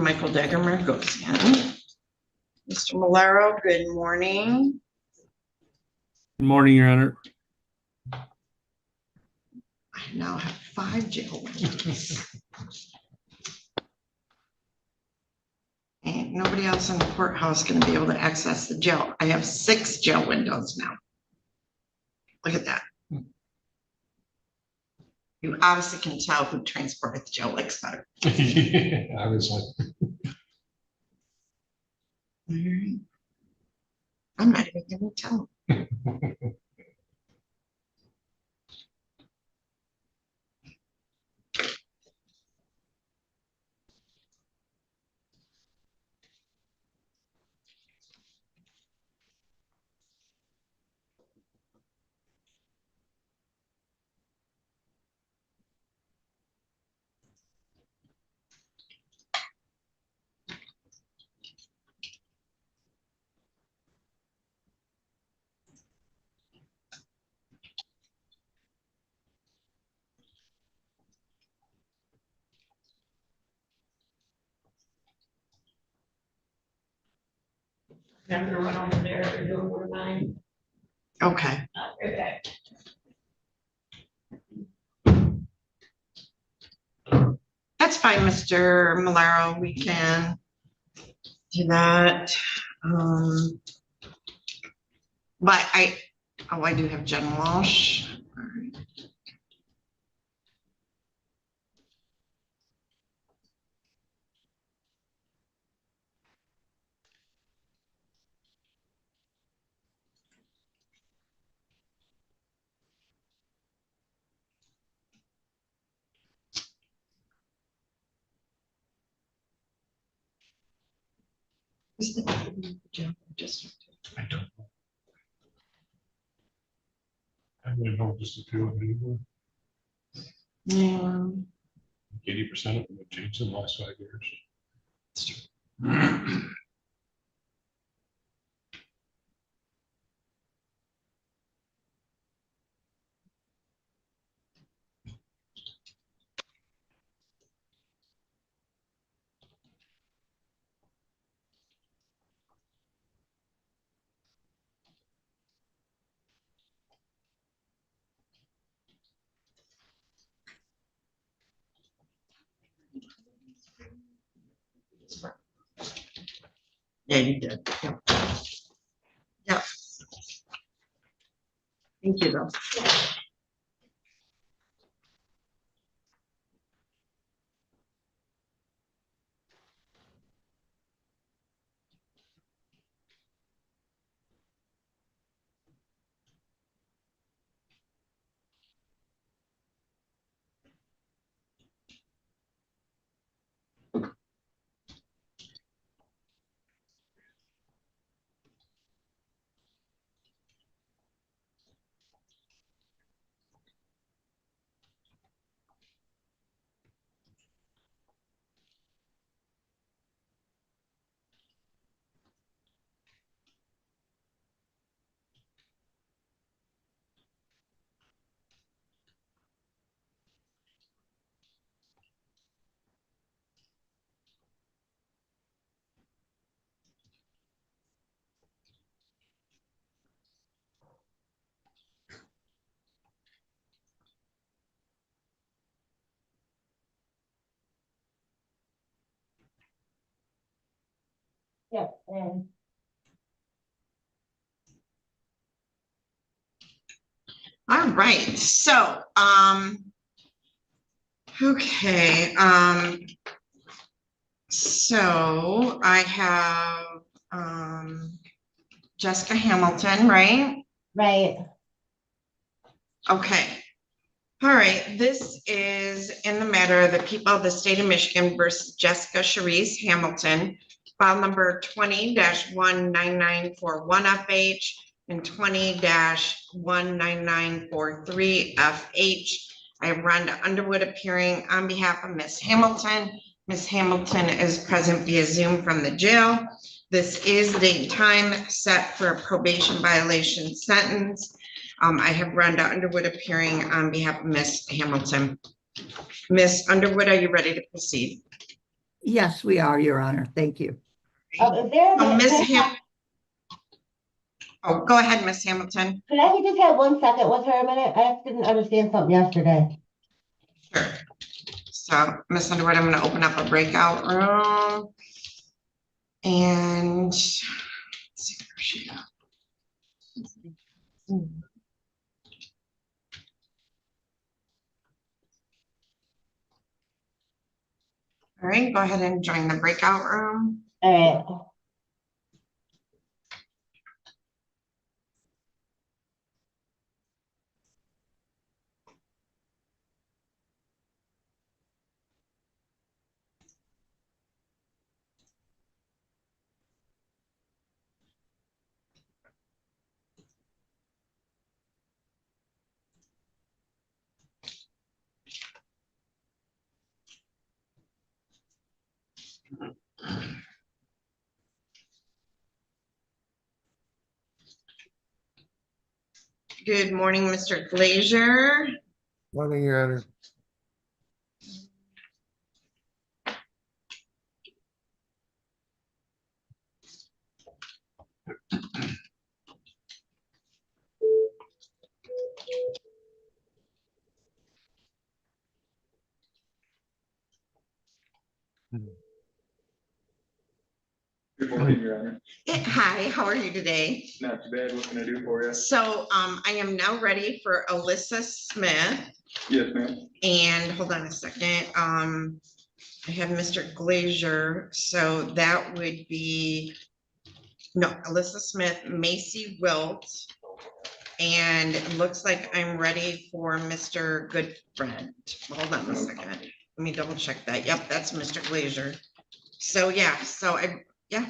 Michael Deggermer goes in. Mr. Malero, good morning. Good morning, Your Honor. I now have 5 jail windows. Ain't nobody else in the courthouse going to be able to access the jail. I have 6 jail windows now. Look at that. You obviously can tell who transported the jail legs better. I was like, All right. I'm not even going to tell. I'm gonna run over there and do one of mine. Okay. Okay. That's fine, Mr. Malero. We can do that. But I do have Jen Walsh. All right. Who's the jail district? I don't know. I really don't just appeal it anymore. Yeah. 80% of them have changed in the last 5 years. Yeah, you did. Yep. Yep. Thank you, though. Yeah, and All right. So, okay. So I have Jessica Hamilton, right? right. Okay. All right. This is in the matter of the people of the state of Michigan versus Jessica Charisse Hamilton, file number 20-19941FH and 20-19943FH. I have Rhonda Underwood appearing on behalf of Miss Hamilton. Miss Hamilton is present via Zoom from the jail. This is the date and time set for a probation violation sentence. I have Rhonda Underwood appearing on behalf of Miss Hamilton. Miss Underwood, are you ready to proceed? Yes, we are, Your Honor. Thank you. Is there, Oh, Miss could Ham. Oh, go ahead, Miss Hamilton. I just have 1 second with her a minute? I didn't understand something yesterday. Sure. So, Miss Underwood, I'm gonna open up a breakout room. And let's see where she at. All right, go ahead and join the breakout room. All right. Good morning, Mr. Glazier. Morning, Your Honor. Good morning, Your Honor. Hi, how are you today? Not too bad. What can I do for you? So, I am now ready for Alyssa Smith. Yes, ma'am. And hold on a second, I have Mr. Glazier, so that would be, no, Alyssa Smith, Macy Wilt. And it looks like I'm ready for Mr. Goodfriend. Hold on a second, let me double check that. Yep, that's Mr. Glazier. So, yeah, yeah.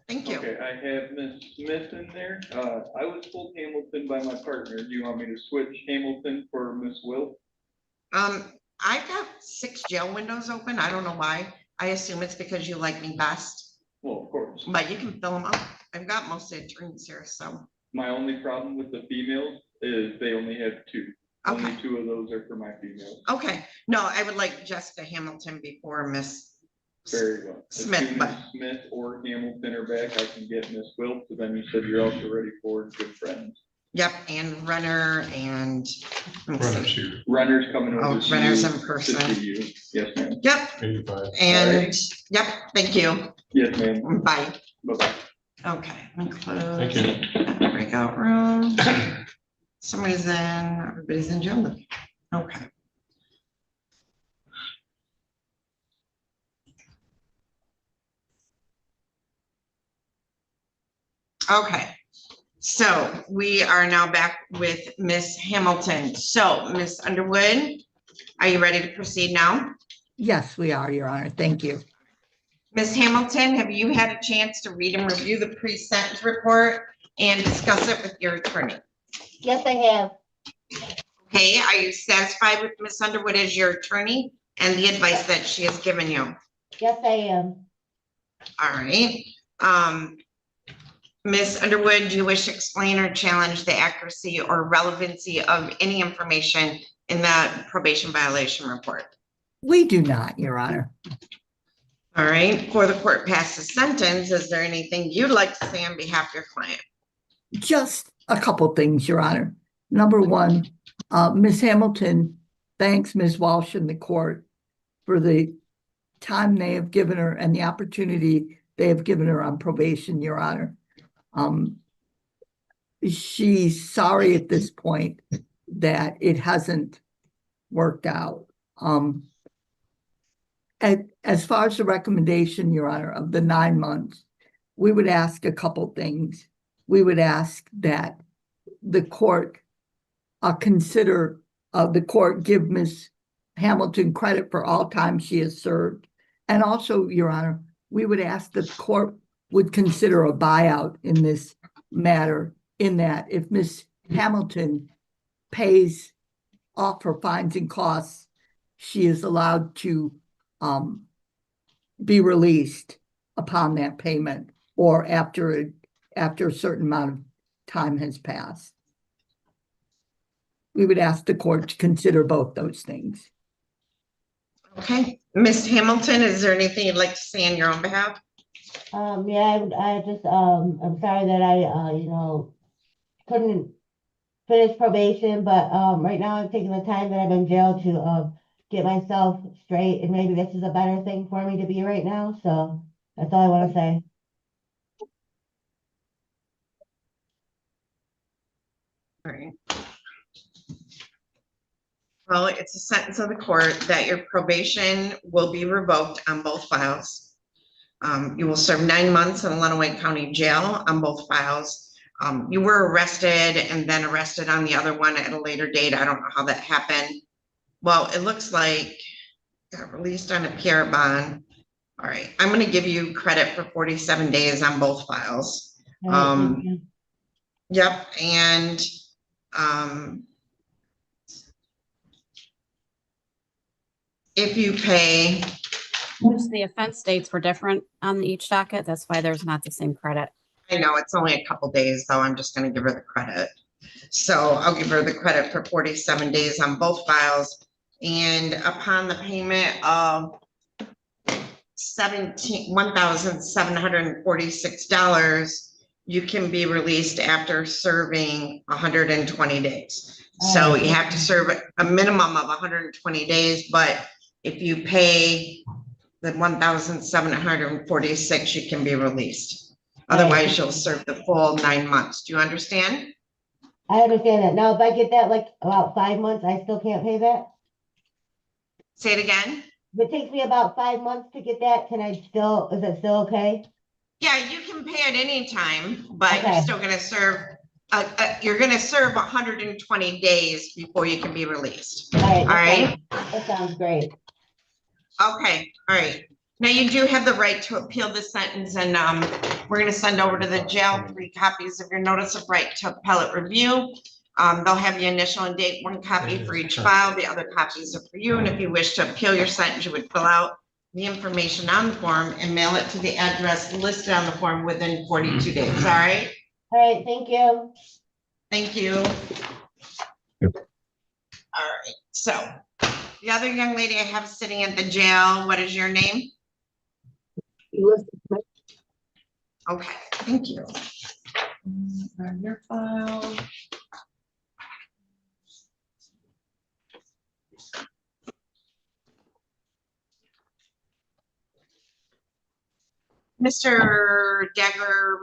Thank you. Okay, I have Miss Smith in there. I was told Hamilton by my partner. Do you want me to switch Hamilton for Miss Wilt? I've got 6 jail windows open. I don't know why. I assume it's because you like me best, Well, of course. but you can fill them up. I've got most of the attorneys here, so. My only problem with the females is they only have 2. Okay. Only 2 of those are for my females. Okay, no, I would like Jessica Hamilton before Miss Very well. As Smith, soon but as Smith or Hamilton are back, I can get Miss Wilt. So then you said you're also ready for Goodfriend. yep, and Renner and. let me see. Runners here, Renner's coming Oh, over. to Renner's you, in to person. see you. Yes, ma'am. Yep, 85. and, yep, thank you. Yes, ma'am. Bye. Bye-bye. Okay, I'm gonna close. Thank you. Breakout room. Some reason, everybody's in jail. Okay. Okay, so we are now back with Miss Hamilton. So, Miss Underwood, are you ready to proceed now? Yes, we are, Your Honor. Thank you. Miss Hamilton, have you had a chance to read and review the pre-sentence report and discuss it with your attorney? Yes, I have. Okay, are you satisfied with Miss Underwood as your attorney and the advice that she has given you? Yes, I am. All right. Miss Underwood, do you wish to explain or challenge the accuracy or relevancy of any information in that probation violation report? We do not, Your Honor. All right, before the court passes sentence, is there anything you'd like to say on behalf of your client? Just a couple things, Your Honor. Number one, Ms. Hamilton thanks Ms. Walsh in the court for the time they have given her and the opportunity they have given her on probation, Your Honor. She's sorry at this point that it hasn't worked out. As far as the recommendation, Your Honor, of the 9 months, we would ask a couple things. We would ask that the court give Ms. Hamilton credit for all time she has served. And also, Your Honor, we would ask the court would consider a buyout in this matter, in that if Ms. Hamilton pays off her fines and costs, she is allowed to be released upon that payment or after a certain amount of time has passed. We would ask the court to consider both those things. Okay, Ms. Hamilton, is there anything you'd like to say on your own behalf? Yeah, I just, I'm sorry that I, couldn't finish probation, but, right now I'm taking the time that I'm in jail to, get myself straight, and maybe this is a better thing for me to be right now, so that's all I wanna say. All right. Well, it's a sentence of the court that your probation will be revoked on both files. You will serve 9 months in Lenawee County Jail on both files. You were arrested and then arrested on the other one at a later date. I don't know how that happened. Well, it looks like got released on a PR bond. All right, I'm going to give you credit for 47 days on both files. All right, thank you. Yep, and if you pay, Just the offense dates were different on each docket. That's why there's not the same credit. I know it's only a couple days, though. I'm just going to give her the credit. So I'll give her the credit for 47 days on both files. And upon the payment of $1,746, you can be released after serving 120 days. So you have to serve a minimum of 120 days, but if you pay the 1,746, you can be released. Otherwise, you'll serve the full 9 months. Do you understand? I understand that. Now, if I get that like about 5 months, I still can't pay that? Say it again. If it takes me about 5 months to get that, is it still okay? Yeah, you can pay at any time, but Okay. you're still gonna serve, you're gonna serve 120 days before you can be released. All right. All right? That sounds great. Okay, all right. Now you do have the right to appeal the sentence, and we're gonna send over to the jail 3 copies of your notice of right to appellate review. They'll have the initial and date, 1 copy for each file. The other copies are for you, and if you wish to appeal your sentence, you would fill out the information on the form and mail it to the address listed on the form within 42 days, all right? All right, thank you. Thank you. All right, so the other young lady I have sitting at the jail, what is your name? Alyssa Smith. Okay, thank you. Grab your file. Mr. Dagger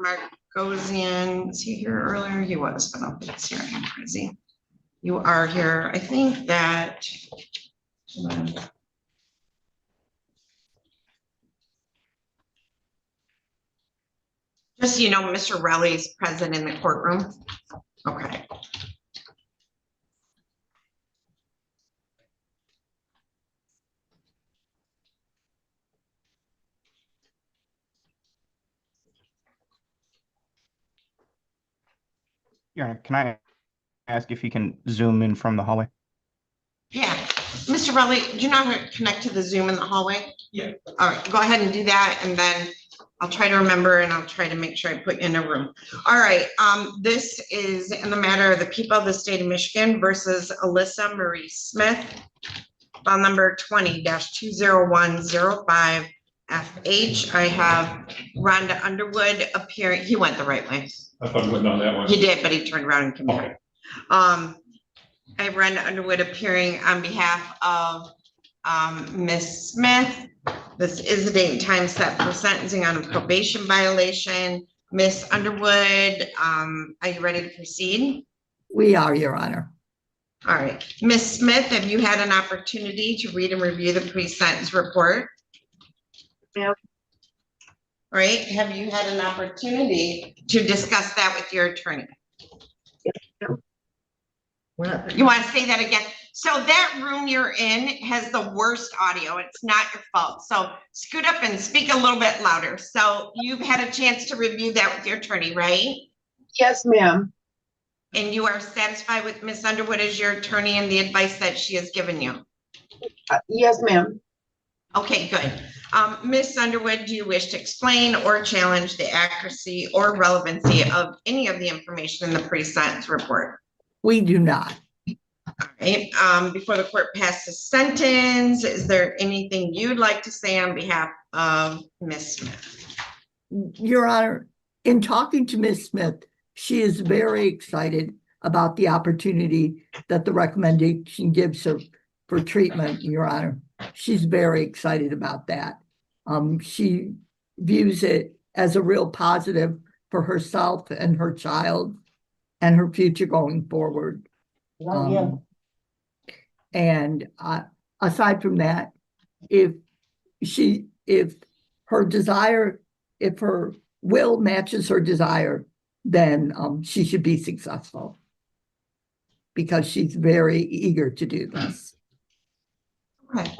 Margosian, was he here earlier? He was, but I don't think he's here anymore, is he? You are here. I think that. Just so you know, Mr. Raleigh's present in the courtroom. Okay. Yeah, can I ask if you can zoom in from the hallway? Yeah, Mr. Raleigh, do you know how to connect to the Zoom in the hallway? Yeah. All right, go ahead and do that, and then I'll try to remember, and I'll try to make sure I put you in a room. All right, this is in the matter of the people of the state of Michigan versus Alyssa Marie Smith, file number 20-20105 FH. I have Rhonda Underwood appearing. He went the right way. I thought we went down that one. He did, but he turned around and came Okay. back. I have Rhonda Underwood appearing on behalf of Ms. Smith. This is the date and time set for sentencing on a probation violation. Ms. Underwood, are you ready to proceed? We are, Your Honor. All right. Ms. Smith, have you had an opportunity to read and review the pre-sentence report? Yeah. All right. Have you had an opportunity to discuss that with your attorney? You want to say that again? So that room you're in has the worst audio. It's not your fault. So scoot up and speak a little bit louder. So you've had a chance to review that with your attorney, right? Yes, ma'am. And you are satisfied with Ms. Underwood as your attorney and the advice that she has given you? Yes, ma'am. Okay, good. Ms. Underwood, do you wish to explain or challenge the accuracy or relevancy of any of the information in the pre-sentence report? We do not. All right, before the court passes sentence, is there anything you'd like to say on behalf of Ms. Smith? Your Honor, in talking to Ms. Smith, she is very excited about the opportunity that the recommendation gives her for treatment, Your Honor. She's very excited about that. She views it as a real positive for herself and her child and her future going forward. Love you. And aside from that, if her desire, if her will matches her desire, then she should be successful because she's very eager to do this. Okay.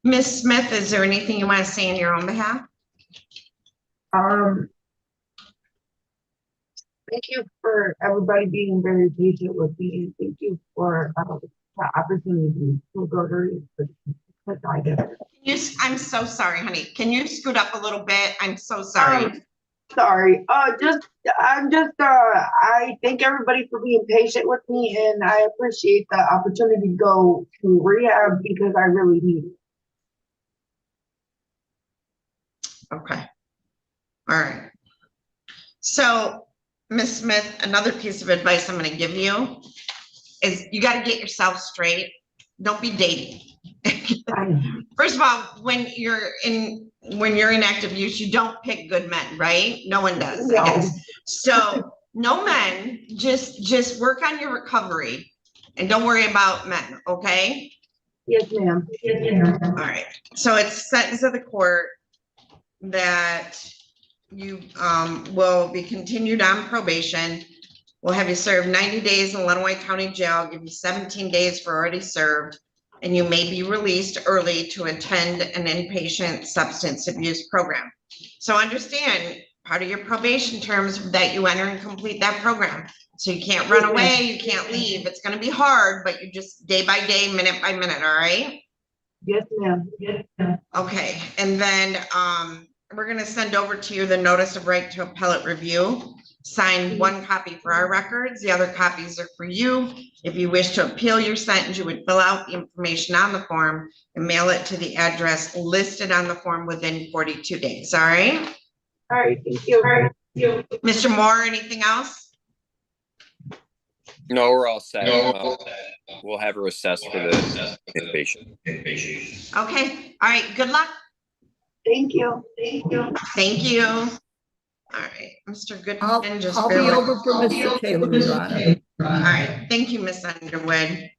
Ms. Smith, is there anything you want to say on your own behalf? Thank you for everybody being very patient with me, and thank you for the opportunity to go to I guess. I'm so sorry, honey. Can you scoot up a little bit? I'm so sorry. Sorry. I thank everybody for being patient with me, and I appreciate the opportunity to go to rehab because I really need it. Okay. All right. So, Ms. Smith, another piece of advice I'm going to give you is you got to get yourself straight. Don't be dating. First of all, when you're in active use, you don't pick good men, right? No one does, I guess. So no men, just work on your recovery and don't worry about men, okay? Yes, ma'am. Yes, ma'am. All right. So it's sentence of the court that you will be continued on probation. We'll have you serve 90 days in Lenawee County Jail, give you 17 days for already served, and you may be released early to attend an inpatient substance abuse program. So understand, part of your probation terms that you enter and complete that program. So you can't run away, you can't leave. It's gonna be hard, but you just day by day, minute by minute, all right? Yes, ma'am. Yes, ma'am. Okay, and then we're gonna send over to you the notice of right to appellate review. Sign one copy for our records, the other copies are for you. If you wish to appeal your sentence, you would fill out the information on the form and mail it to the address listed on the form within 42 days, all right? All right, thank you. All right, thank you. Mr. Moore, anything else? No, we're all set. We'll have her assessed for the inpatient. Okay, all right, good luck. Thank you. Thank you. Thank you. All right, Mr. Goodfriend, just I'll bear be with- over for Mr. Taylor, Your Honor. All right, thank you, Ms. Underwood.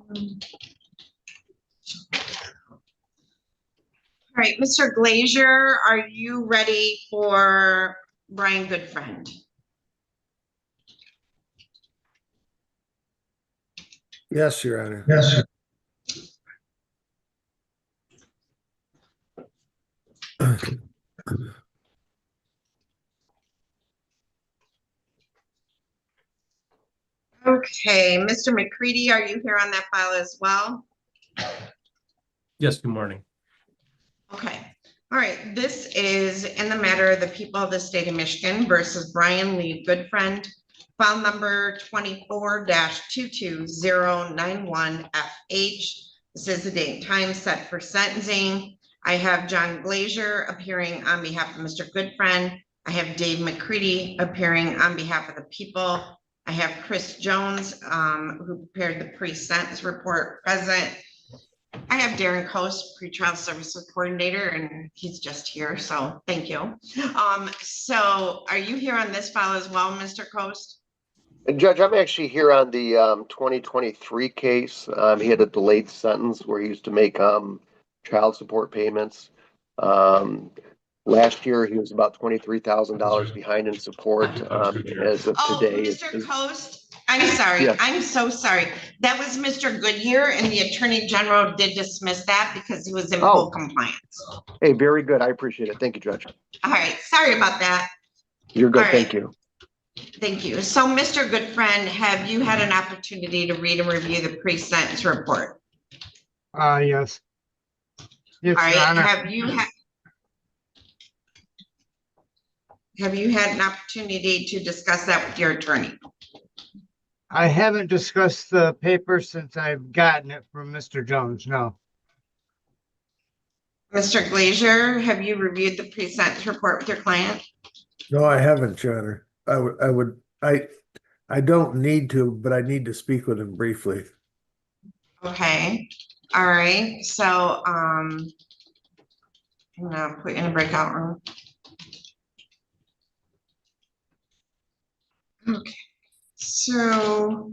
All right, Mr. Glazier, are you ready for Brian Goodfriend? Yes, Your Honor. Yes. Okay, Mr. McCready, are you here on that file as well? Yes, good morning. Okay, all right, this is in the matter of the people of the state of Michigan versus Brian Lee Goodfriend, file number 24-22091FH. This is the date and time set for sentencing. I have John Glazier appearing on behalf of Mr. Goodfriend. I have Dave McCready appearing on behalf of the people. I have Chris Jones, who prepared the pre-sentence report, present. I have Darren Coast, pretrial services coordinator, and he's just here, so thank you. So are you here on this file as well, Mr. Coast? Judge, I'm actually here on the 2023 case. He had a delayed sentence where he used to make child support payments. Last year, he was about $23,000 behind in support. As of today, Mr. Coast, I'm sorry. Yes. I'm so sorry. That was Mr. Goodyear, and the Attorney General did dismiss that because he was in full compliance. Hey, very good. I appreciate it. Thank you, Judge. All right, sorry about that. You're good. All right. Thank you. Thank you. So, Mr. Goodfriend, have you had an opportunity to read and review the pre-sentence report? Yes. Yes, All right, Your Honor. have you had an opportunity to discuss that with your attorney? I haven't discussed the paper since I've gotten it from Mr. Jones, no. Mr. Glazier, have you reviewed the pre-sentence report with your client? No, I haven't, Your Honor. I don't need to, but I need to speak with him briefly. Okay, all right, so, I'm gonna put you in a breakout room. Okay, so.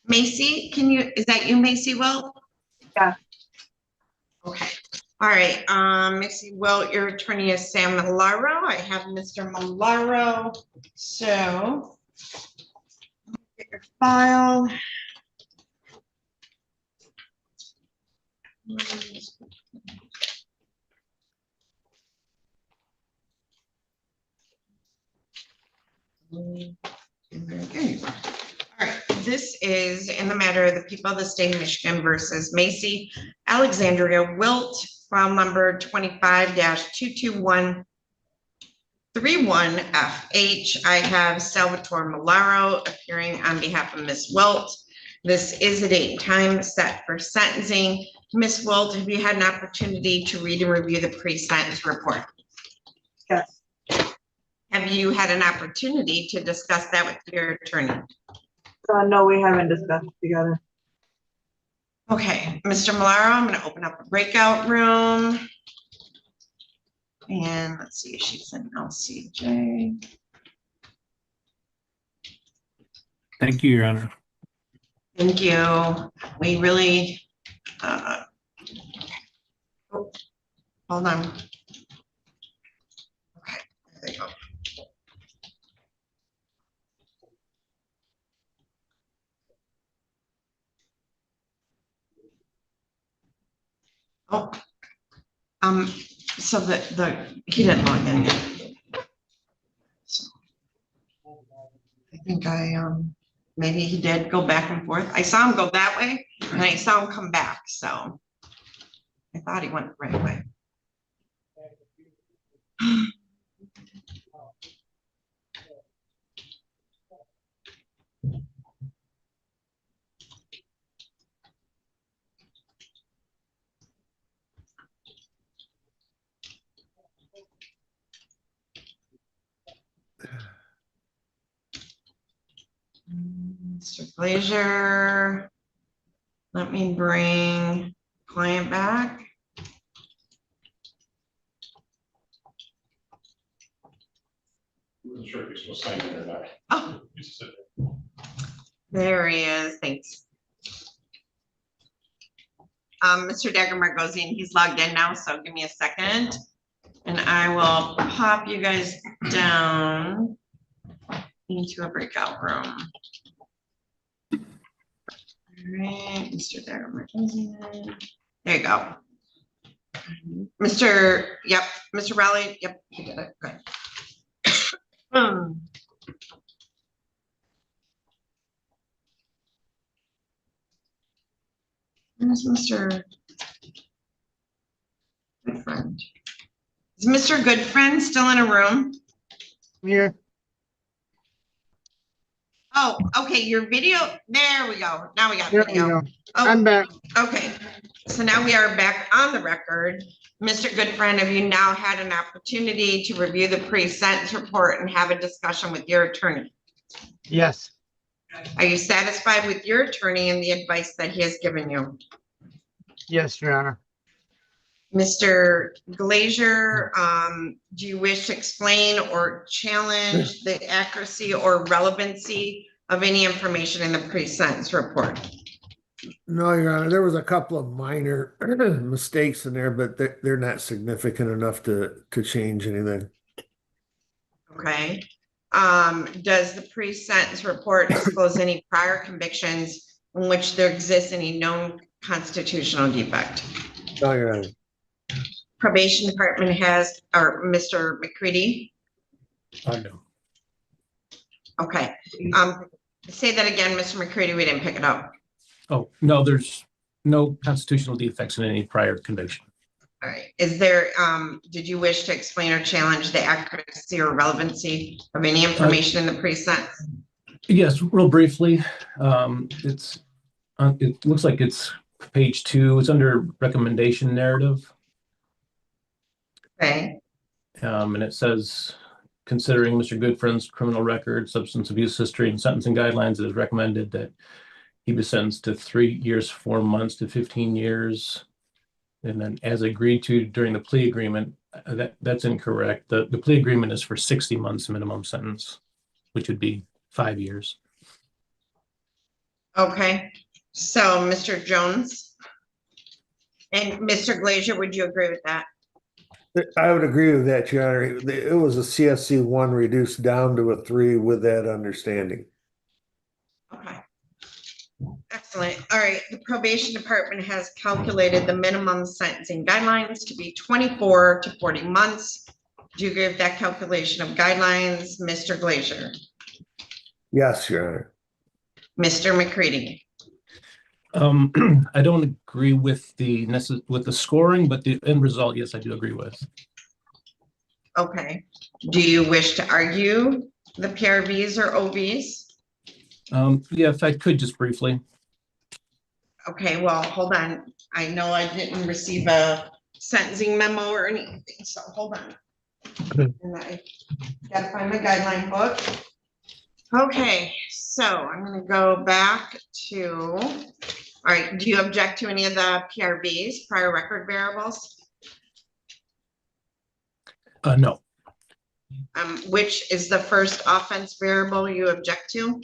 Macy, is that you, Macy Wilt? Yeah. Okay, all right, Macy Wilt, your attorney is Sam Malaro. I have Mr. Malaro, so. Get your file. Okay. All right, this is in the matter of the people of the state of Michigan versus Macy Alexandria Wilt, file number 25-22131FH. I have Salvatore Malaro appearing on behalf of Ms. Wilt. This is the date and time set for sentencing. Ms. Wilt, have you had an opportunity to read and review the pre-sentence report? Yes. Have you had an opportunity to discuss that with your attorney? No, we haven't discussed it together. Okay, Mr. Malaro, I'm going to open up a breakout room. And let's see if she's in LCJ. Thank you, Your Honor. Thank you. We really, hold on. Okay, there you go. Oh, so he didn't log in yet. So I think maybe he did go back and forth. I saw him go that way and I saw him come back, so I thought he went the right way. Mr. Glazier, let me bring client back. Wasn't sure if he's supposed to sign it or not. Oh, there he is. Thanks. Mr. Dagger Margosian, he's logged in now, so give me a second. And I will pop you guys down into a breakout room. All right, Mr. Dagger Margosian. There you go. Mr. Raleigh, yep, he did it. Good. Where's Mr. Goodfriend? Is Mr. Goodfriend still in a room? Here. Oh, okay, your video, there we go. Now we got There we video. go. Oh, I'm back. okay, so now we are back on the record. Mr. Goodfriend, have you now had an opportunity to review the pre-sentence report and have a discussion with your attorney? Yes. Are you satisfied with your attorney and the advice that he has given you? Yes, Your Honor. Mr. Glazier, do you wish to explain or challenge the accuracy or relevancy of any information in the pre-sentence report? No, Your Honor, there was a couple of minor mistakes in there, but they're not significant enough to change anything. Okay. Does the pre-sentence report disclose any prior convictions in which there exists any known constitutional defect? No, Your Honor. Probation department has, or Mr. McCready? No. Okay. Say that again, Mr. McCready, we didn't pick it up. Oh, no, there's no constitutional defects in any prior conviction. All right, is there, did you wish to explain or challenge the accuracy or relevancy of any information in the pre-sentence? Yes, real briefly. It looks like it's page 2. It's under recommendation narrative. Okay, And it says, considering Mr. Goodfriend's criminal record, substance abuse history, and sentencing guidelines, it is recommended that he be sentenced to 3 years, 4 months to 15 years. And then as agreed to during the plea agreement, that's incorrect. The plea agreement is for 60 months minimum sentence, which would be 5 years. okay, so Mr. Jones and Mr. Glazier, would you agree with that? I would agree with that, Your Honor. It was a CSC 1 reduced down to a 3 with that understanding. Okay. Excellent. All right, the probation department has calculated the minimum sentencing guidelines to be 24 to 40 months. Do you agree with that calculation of guidelines, Mr. Glazier? Yes, Your Honor. Mr. McCready? I don't agree with the scoring, but the end result, yes, I do agree with. Okay. Do you wish to argue the PRVs or OVs? Yeah, if I could just briefly. Okay, well, hold on. I know I didn't receive a sentencing memo or anything, so hold on. And I gotta find my guideline book. Okay, so I'm gonna go back to, all right, do you object to any of the PRVs, prior record variables? No. Which is the first offense variable you object to?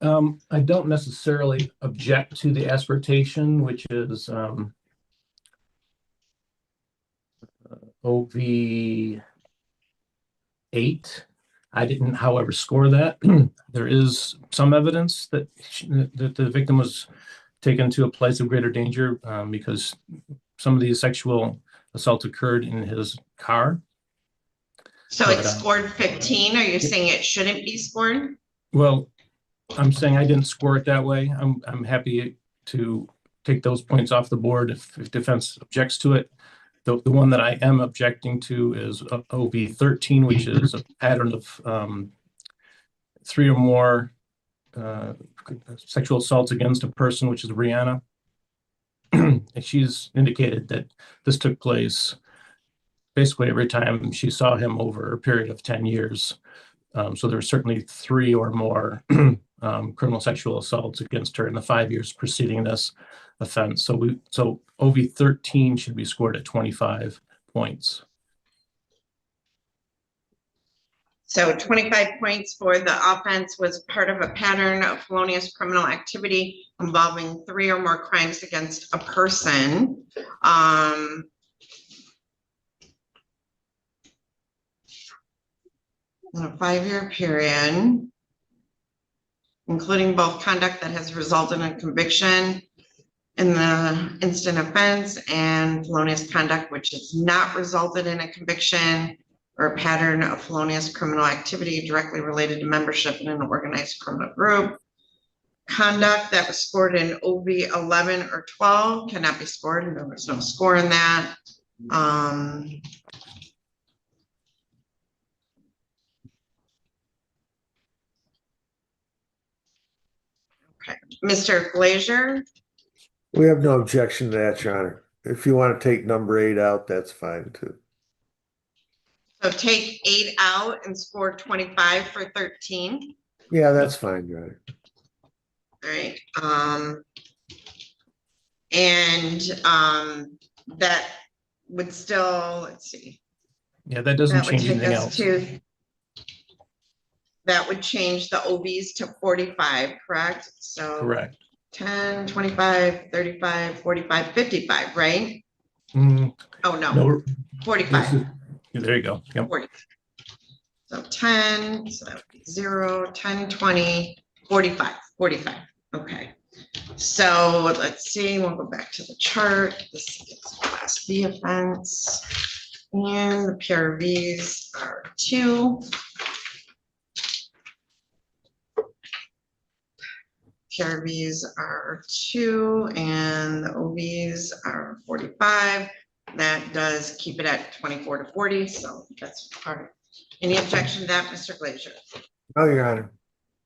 I don't necessarily object to the aspiratation, which is OV 8. I didn't, however, score that. There is some evidence that the victim was taken to a place of greater danger because some of these sexual assaults occurred in his car. So But, it's scored 15. Are you saying it shouldn't be scored? Well, I'm saying I didn't score it that way. I'm happy to take those points off the board if defense objects to it. The one that I am objecting to is OV 13, which is a pattern of 3 or more sexual assaults against a person, which is Rihanna. And she's indicated that this took place basically every time she saw him over a period of 10 years. So there were certainly 3 or more criminal sexual assaults against her in the 5 years preceding this offense. So OV 13 should be scored at 25 points. So 25 points for the offense was part of a pattern of felonious criminal activity involving 3 or more crimes against a person. In a 5-year period, including both conduct that has resulted in conviction in the instant offense and felonious conduct which has not resulted in a conviction or a pattern of felonious criminal activity directly related to membership in an organized criminal group. Conduct that was scored in OV 11 or 12 cannot be scored, and there was no score in that. Okay, Mr. Glazier? We have no objection to that, Your Honor. If you want to take number 8 out, that's fine too. So take 8 out and score 25 for 13. Yeah, that's fine, Your Honor. All right. That would still, let's see. Yeah, that doesn't That would change take anything us else. to, that would change the OVs to 45, correct? So Correct. 10, 25, 35, 45, 55, right? Mm, Oh, no, no, 45. there you go. Yep. 40. So 10, so that would be 0, 10, 20, 45, 45. Okay. So let's see, we'll go back to the chart. This is Class B offense. And the PRVs are 2. PRVs are 2 and the OVs are 45. That does keep it at 24 to 40, so that's part. Any objection to that, Mr. Glazier? No, Your Honor.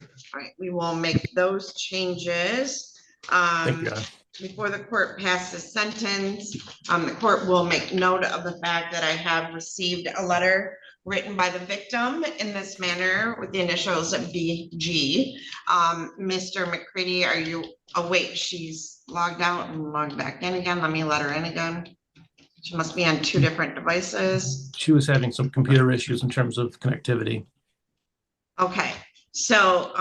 All right, we will make those changes. Thank you, Your Honor. Before the court passes sentence, the court will make note of the fact that I have received a letter written by the victim in this manner with the initials of BG. Mr. McCready, are you, oh wait, she's logged out and logged back in again. Let me let her in again. She must be on two different devices. She was having some computer issues in terms of connectivity. Okay, so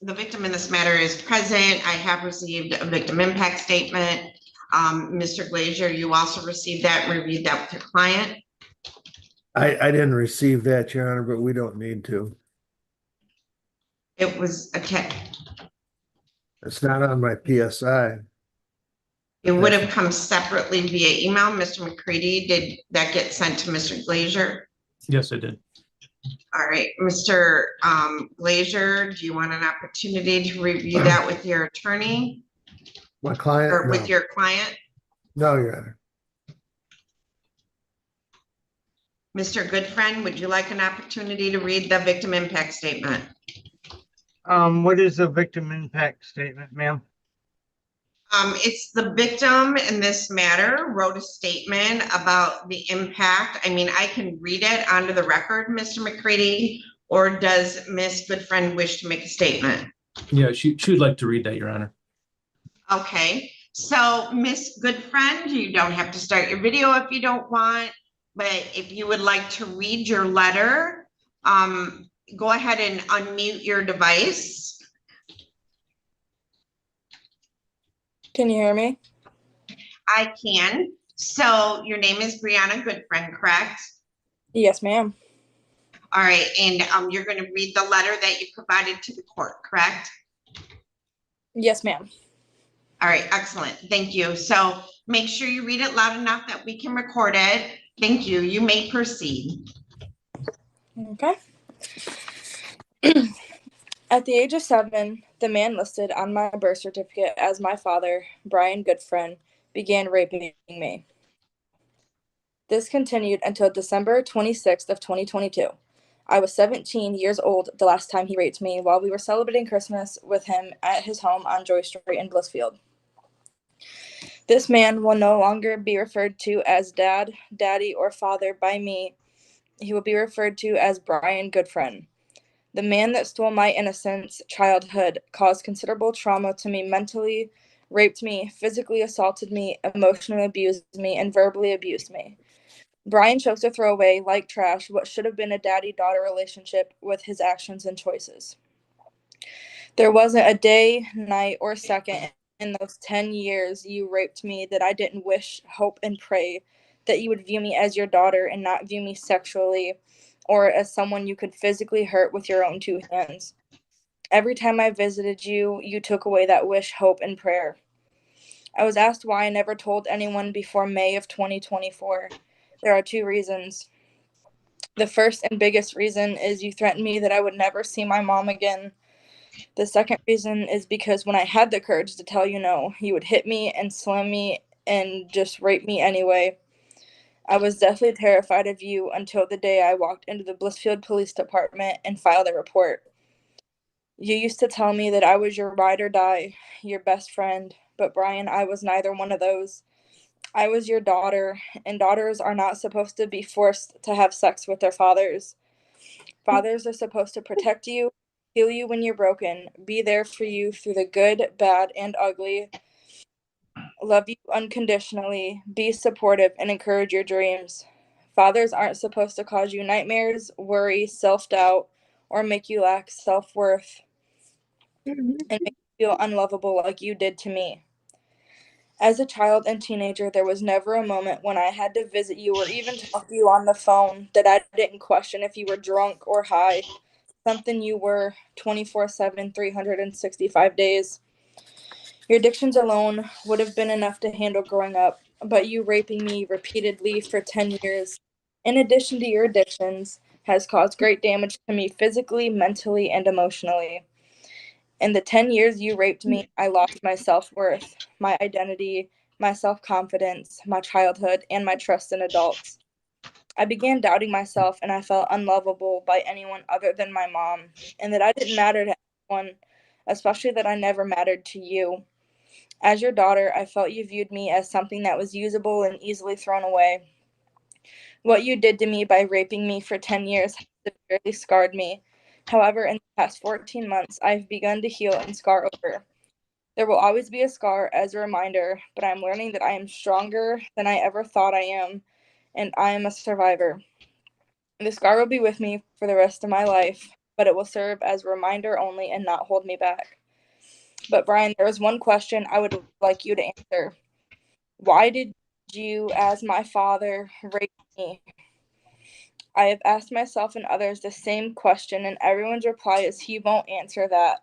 the victim in this matter is present. I have received a victim impact statement. Mr. Glazier, you also received that and reviewed that with your client. I didn't receive that, Your Honor, but we don't need to. It was, okay, It's not on my PSI. it would have come separately via email. Mr. McCready, did that get sent to Mr. Glazier? Yes, I did. All right, Mr. Glazier, do you want an opportunity to review that with your attorney My client? or No. with your client? No, Your Honor. Mr. Goodfriend, would you like an opportunity to read the victim impact statement? What is the victim impact statement, ma'am? It's the victim in this matter wrote a statement about the impact. I mean, I can read it onto the record, Mr. McCready, or does Ms. Goodfriend wish to make a statement? Yeah, she would like to read that, Your Honor. Okay, so Ms. Goodfriend, you don't have to start your video if you don't want, but if you would like to read your letter, go ahead and unmute your device. Can you hear me? I can. So your name is Brianna Goodfriend, correct? Yes, ma'am. All right, and you're going to read the letter that you provided to the court, correct? Yes, ma'am. All right, excellent. Thank you. So make sure you read it loud enough that we can record it. Thank you. You may proceed. Okay. At the age of 7, the man listed on my birth certificate as my father, Brian Goodfriend, began raping me. This continued until December 26th of 2022. I was 17 years old the last time he raped me while we were celebrating Christmas with him at his home on Joy Street in Blissfield. This man will no longer be referred to as dad, daddy, or father by me. He will be referred to as Brian Goodfriend. The man that stole my innocence, childhood, caused considerable trauma to me mentally, raped me, physically assaulted me, emotionally abused me, and verbally abused me. Brian chose to throw away, like trash, what should have been a daddy-daughter relationship with his actions and choices. There wasn't a day, night, or second in those 10 years you raped me that I didn't wish, hope, and pray that you would view me as your daughter and not view me sexually or as someone you could physically hurt with your own 2 hands. Every time I visited you, you took away that wish, hope, and prayer. I was asked why I never told anyone before May of 2024. There are 2 reasons. The first and biggest reason is you threatened me that I would never see my mom again. The second reason is because when I had the courage to tell you no, you would hit me and slam me and just rape me anyway. I was deathly terrified of you until the day I walked into the Blissfield Police Department and filed a report. You used to tell me that I was your ride or die, your best friend, but Brian, I was neither one of those. I was your daughter, and daughters are not supposed to be forced to have sex with their fathers. Fathers are supposed to protect you, heal you when you're broken, be there for you through the good, bad, and ugly, love you unconditionally, be supportive, and encourage your dreams. Fathers aren't supposed to cause you nightmares, worry, self-doubt, or make you lack self-worth and make you feel unlovable like you did to me. As a child and teenager, there was never a moment when I had to visit you or even talk to you on the phone that I didn't question if you were drunk or high, something you were 24/7, 365 days. Your addictions alone would have been enough to handle growing up, but you raping me repeatedly for 10 years, in addition to your addictions, has caused great damage to me physically, mentally, and emotionally. In the 10 years you raped me, I lost my self-worth, my identity, my self-confidence, my childhood, and my trust in adults. I began doubting myself, and I felt unlovable by anyone other than my mom, and that I didn't matter to anyone, especially that I never mattered to you. As your daughter, I felt you viewed me as something that was usable and easily thrown away. What you did to me by raping me for 10 years has severely scarred me. However, in the past 14 months, I've begun to heal and scar over. There will always be a scar as a reminder, but I'm learning that I am stronger than I ever thought I am, and I am a survivor. The scar will be with me for the rest of my life, but it will serve as a reminder only and not hold me back. But Brian, there is one question I would like you to answer. Why did you, as my father, rape me? I have asked myself and others the same question, and everyone's reply is he won't answer that.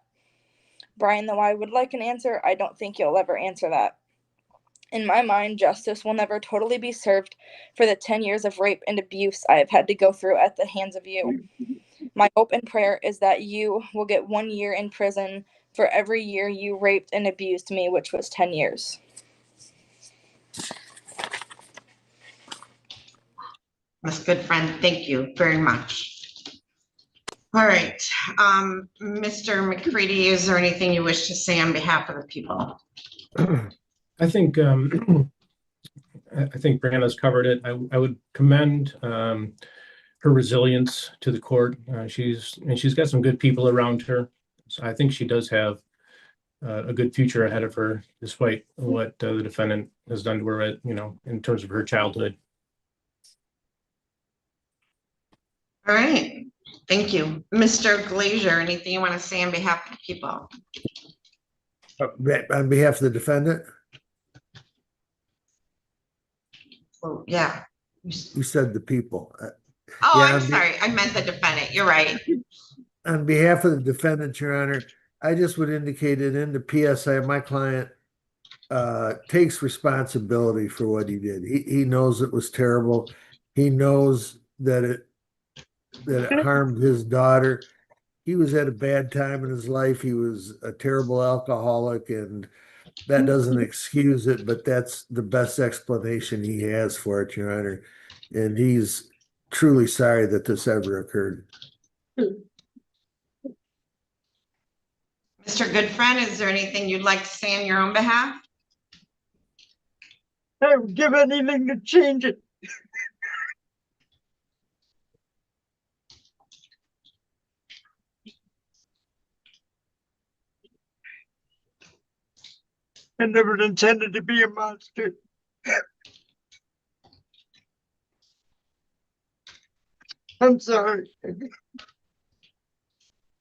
Brian, though I would like an answer, I don't think you'll ever answer that. In my mind, justice will never totally be served for the 10 years of rape and abuse I have had to go through at the hands of you. My hope and prayer is that you will get 1 year in prison for every year you raped and abused me, which was 10 years. Ms. Goodfriend, thank you very much. All right, Mr. McCready, is there anything you wish to say on behalf of the people? I think Brianna's covered it. I would commend her resilience to the court. She's got some good people around her, so I think she does have a good future ahead of her, despite what the defendant has done to her, in terms of her childhood. All right, thank you. Mr. Glazier, anything you want to say on behalf of the people? On behalf of the defendant? Oh, yeah. You said the people. Oh, Yeah, I'm sorry. I meant the defendant. You're right. On behalf of the defendant, Your Honor, I just would indicate it in the PSI, my client takes responsibility for what he did. He knows it was terrible. He knows that it harmed his daughter. He was at a bad time in his life. He was a terrible alcoholic, and that doesn't excuse it, but that's the best explanation he has for it, Your Honor. And he's truly sorry that this ever occurred. Mr. Goodfriend, is there anything you'd like to say on your own behalf? I would give anything to change it. I never intended to be a monster. I'm sorry.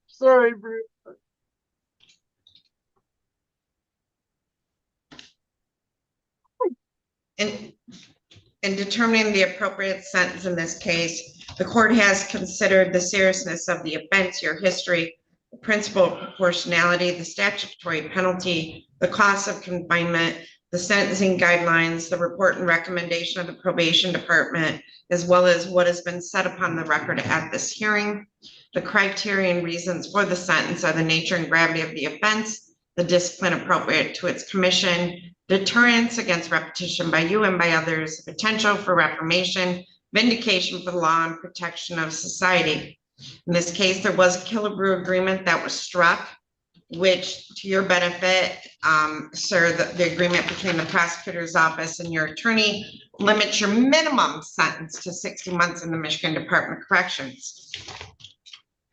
Sorry, Bruce. In determining the appropriate sentence in this case, the court has considered the seriousness of the offense, your history, the principle of proportionality, the statutory penalty, the cost of confinement, the sentencing guidelines, the report and recommendation of the probation department, as well as what has been said upon the record at this hearing. The criteria and reasons for the sentence are the nature and gravity of the offense, the discipline appropriate to its commission, deterrence against repetition by you and by others, potential for reformation, vindication for the law, and protection of society. In this case, there was a Killebrew agreement that was struck, which, to your benefit, sir, the agreement between the prosecutor's office and your attorney limits your minimum sentence to 60 months in the Michigan Department of Corrections.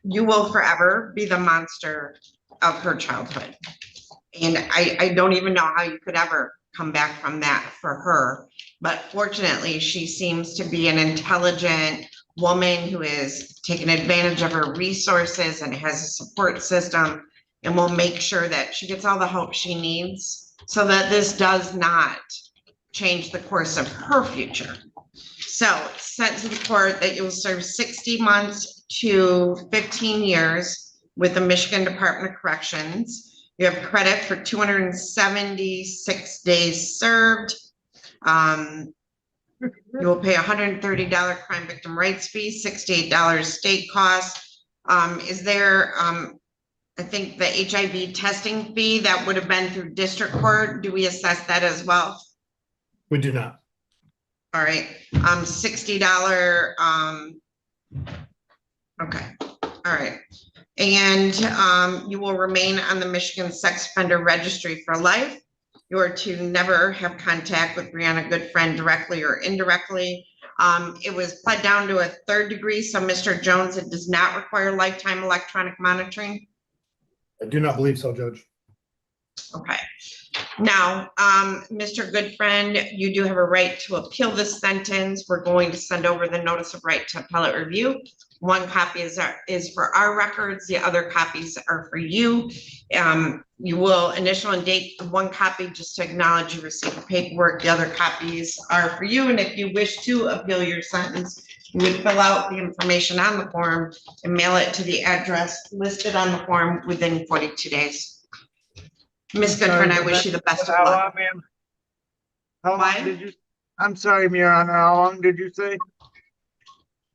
You will forever be the monster of her childhood. And I don't even know how you could ever come back from that for her. But fortunately, she seems to be an intelligent woman who is taking advantage of her resources and has a support system, and will make sure that she gets all the help she needs so that this does not change the course of her future. So sent to the court that you'll serve 60 months to 15 years with the Michigan Department of Corrections. You have credit for 276 days served. You will pay $130 crime victim rights fee, $68 state costs. Is there, I think the HIV testing fee that would have been through district court, do we assess that as well? We do not. All right, $60, okay, all right. And, you will remain on the Michigan Sex Offender Registry for life. You are to never have contact with Brianna Goodfriend directly or indirectly. It was pled down to a 3rd degree, so Mr. Jones, it does not require lifetime electronic monitoring. I do not believe so, Judge. Okay. Now, Mr. Goodfriend, you do have a right to appeal this sentence. We're going to send over the notice of right to appellate review. One copy is for our records. The other copies are for you. You will initial and date one copy just to acknowledge you received the paperwork. The other copies are for you. And if you wish to appeal your sentence, you would fill out the information on the form and mail it to the address listed on the form within 42 days. Ms. Goodfriend, I wish you the best of luck. How long did you, I'm sorry, Your Honor, how long did you say?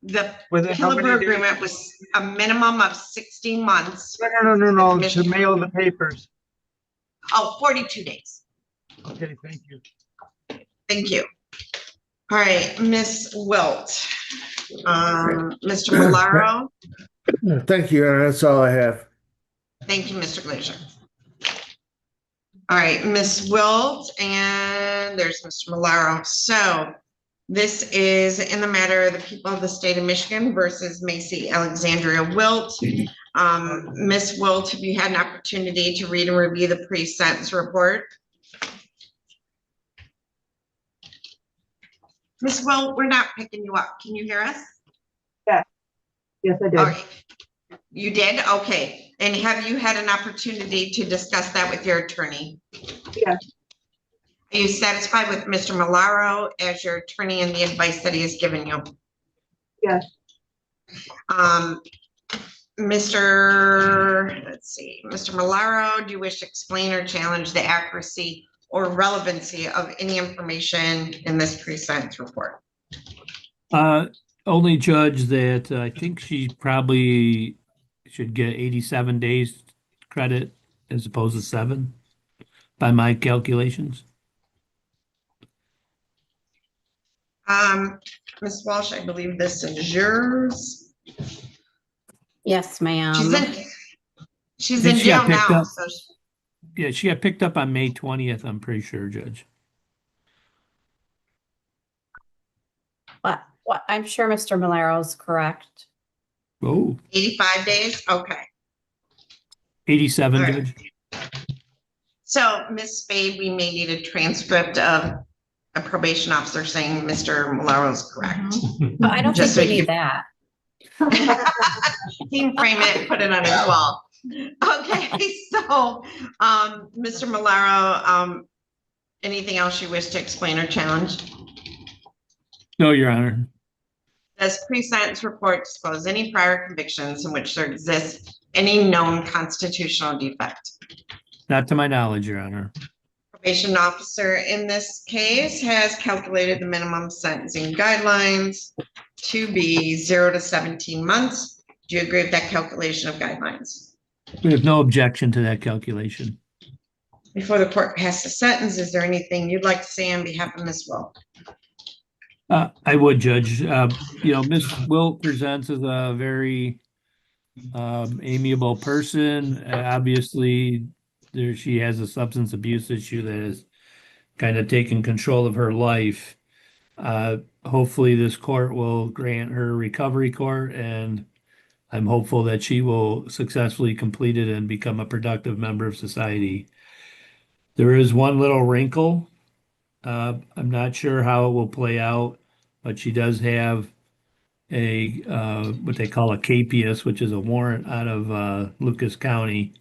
The Within how many Killebrew days? agreement was a minimum of 16 months. No, to mail the papers. Oh, 42 days. Okay, thank you. Thank you. All right, Ms. Wilt. Mr. Malaro. Thank you, Your Honor. That's all I have. Thank you, Mr. Glazer. All right, Ms. Wilt, and there's Mr. Malaro. So this is in the matter of the people of the state of Michigan versus Macy Alexandria Wilt. Ms. Wilt, have you had an opportunity to read and review the pre-sentence report? Ms. Wilt, we're not picking you up. Can you hear us? Yes. Yes, I did. All right. You did? Okay. And have you had an opportunity to discuss that with your attorney? Yes. Are you satisfied with Mr. Malaro as your attorney and the advice that he has given you? Yes. Mr. Malaro, do you wish to explain or challenge the accuracy or relevancy of any information in this pre-sentence report? Only, Judge, that I think she probably should get 87 days credit as opposed to 7 by my calculations. Ms. Walsh, I believe this is yours. Yes, ma'am. She's in jail now. So Yeah, she got picked up on May 20th, I'm pretty sure, Judge. What? I'm sure Mr. Malaro's correct. Oh, 85 days? Okay. 87, All right. Judge. So, Ms. Spade, we may need a transcript of a probation officer saying Mr. Malaro is correct. But I don't Just think so we you need that. He can frame it and put it on his wall. Okay, so, Mr. Malaro, anything else you wish to explain or challenge? No, Your Honor. Does pre-sentence report disclose any prior convictions in which there exists any known constitutional defect? Not to my knowledge, Your Honor. Probation officer in this case has calculated the minimum sentencing guidelines to be 0 to 17 months. Do you agree with that calculation of guidelines? We have no objection to that calculation. Before the court passes a sentence, is there anything you'd like to say on behalf of Ms. Wilt? I would, Judge. Ms. Wilt presents as a very amiable person. Obviously, she has a substance abuse issue that has kind of taken control of her life. Hopefully, this court will grant her recovery court, and I'm hopeful that she will successfully complete it and become a productive member of society. There is one little wrinkle. I'm not sure how it will play out, but she does have a what they call a capias, which is a warrant out of Lucas County.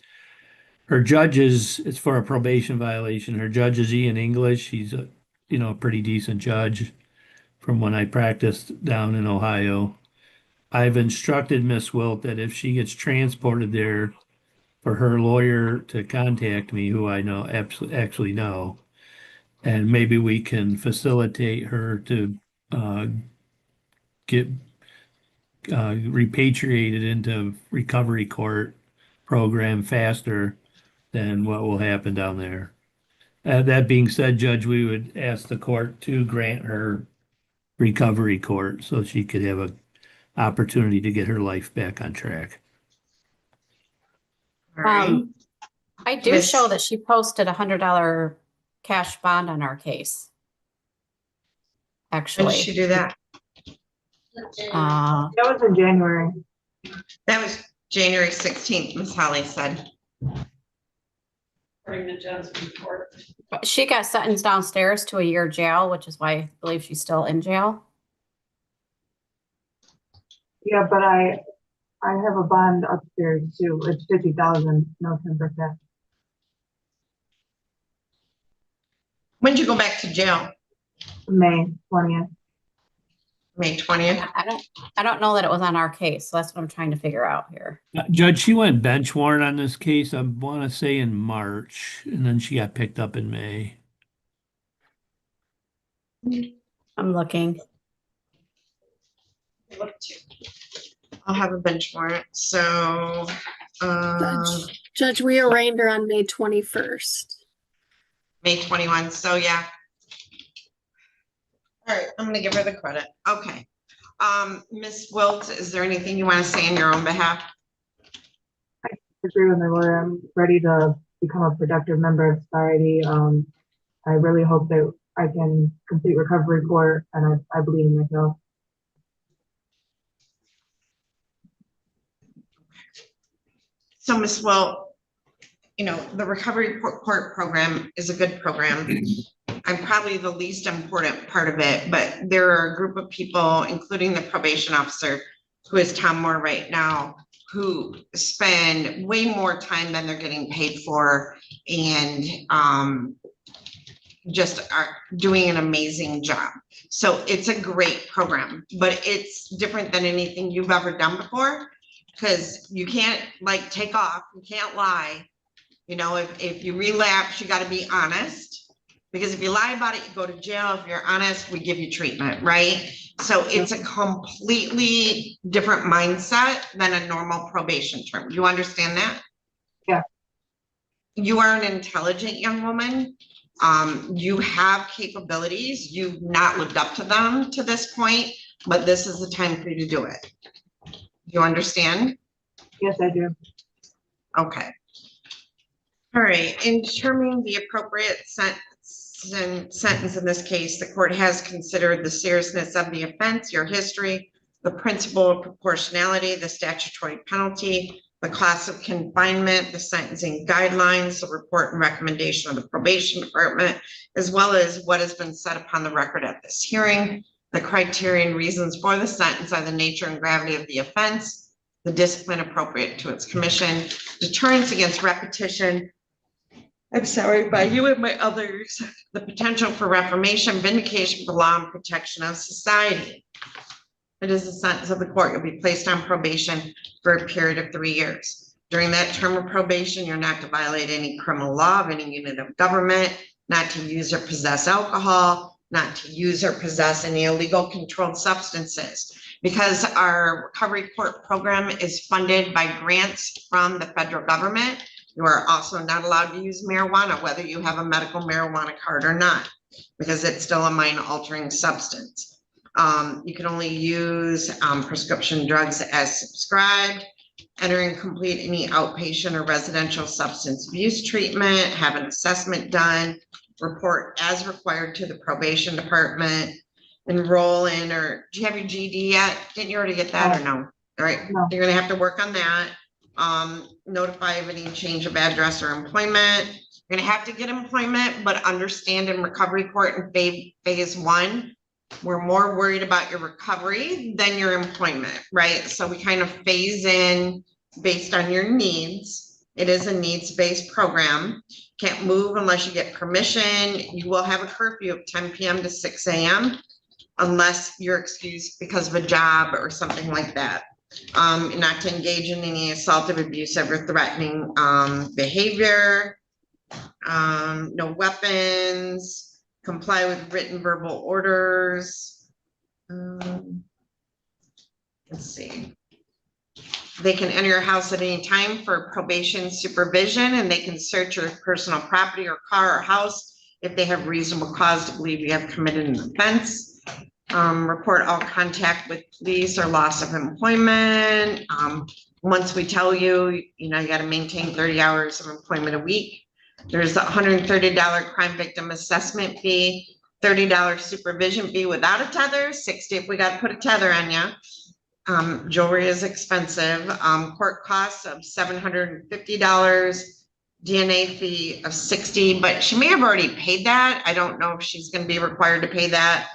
Her judges, it's for a probation violation. Her judge is Ian English. He's a pretty decent judge from when I practiced down in Ohio. I've instructed Miss Wilt that if she gets transported there, for her lawyer to contact me, who I know actually know, and maybe we can facilitate her to get repatriated into recovery court program faster than what will happen down there. That being said, Judge, we would ask the court to grant her recovery court so she could have an opportunity to get her life back on track. All right. I do Miss- show that she posted $100 cash bond on our case. When Actually, did she do that? uh, That was in January. That was January 16th, Miss Holly said. she got sentenced downstairs to a year jail, which is why I believe she's still in jail. Yeah, but I have a bond upstairs too. It's 50,000, no 10%. When did you go back to jail? May 20th. May 20th? I don't know that it was on our case, so that's what I'm trying to figure out here. Judge, she went bench warrant on this case, I want to say in March, and then she got picked up in May. I'm looking. I'll have a bench warrant, so, Judge, we arraigned her on May 21st. May 21, so yeah. All right, I'm gonna give her the credit. Okay. Ms. Wilt, is there anything you want to say on your own behalf? I agree with my lawyer. I'm ready to become a productive member of society. I really hope that I can complete recovery court, and I believe in myself. So Ms. Wilt, you know, the recovery court program is a good program. I'm probably the least important part of it, but there are a group of people, including the probation officer, who is Tom Moore right now, who spend way more time than they're getting paid for, and just are doing an amazing job. So it's a great program, but it's different than anything you've ever done before, because you can't like take off, you can't lie. You know, if you relapse, you got to be honest, because if you lie about it, you go to jail. If you're honest, we give you treatment, right? So it's a completely different mindset than a normal probation term. Do you understand that? Yeah. You are an intelligent young woman. You have capabilities. You've not lived up to them to this point, but this is the time for you to do it. You understand? Yes, I do. Okay. All right, in determining the appropriate sentence in this case, the court has considered the seriousness of the offense, your history, the principle of proportionality, the statutory penalty, the class of confinement, the sentencing guidelines, the report and recommendation of the probation department, as well as what has been said upon the record at this hearing. The criteria and reasons for the sentence are the nature and gravity of the offense, the discipline appropriate to its commission, deterrence against repetition, I'm sorry, by you and my others, the potential for reformation, vindication of the law, and protection of society. It is the sentence of the court. You'll be placed on probation for a period of 3 years. During that term of probation, you're not to violate any criminal law of any unit of government, not to use or possess alcohol, not to use or possess any illegal controlled substances. Because our recovery court program is funded by grants from the federal government, you are also not allowed to use marijuana, whether you have a medical marijuana card or not, because it's still a mind-altering substance. You can only use prescription drugs as subscribed, enter and complete any outpatient or residential substance abuse treatment, have an assessment done, report as required to the probation department, enroll in, or do you have your GED yet? Didn't you already get that or no? All right, No. You're gonna have to work on that. Notify of any change of address or employment. You're gonna have to get employment, but understand in recovery court in phase 1, we're more worried about your recovery than your employment, right? So we kind of phase in based on your needs. It is a needs-based program. Can't move unless you get permission. You will have a curfew of 10 p.m. to 6 a.m. unless you're excused because of a job or something like that. Not to engage in any assaultive, abusive, or threatening behavior. No weapons. Comply with written verbal orders. Let's see. They can enter your house at any time for probation supervision, and they can search your personal property or car or house if they have reasonable cause to believe you have committed an offense. Report all contact with police or loss of employment. Once we tell you, you know, you gotta maintain 30 hours of employment a week. There's a $130 crime victim assessment fee, $30 supervision fee without a tether, 60 if we gotta put a tether on you. Jewelry is expensive. Court costs of $750, DNA fee of 60, but she may have already paid that. I don't know if she's gonna be required to pay that.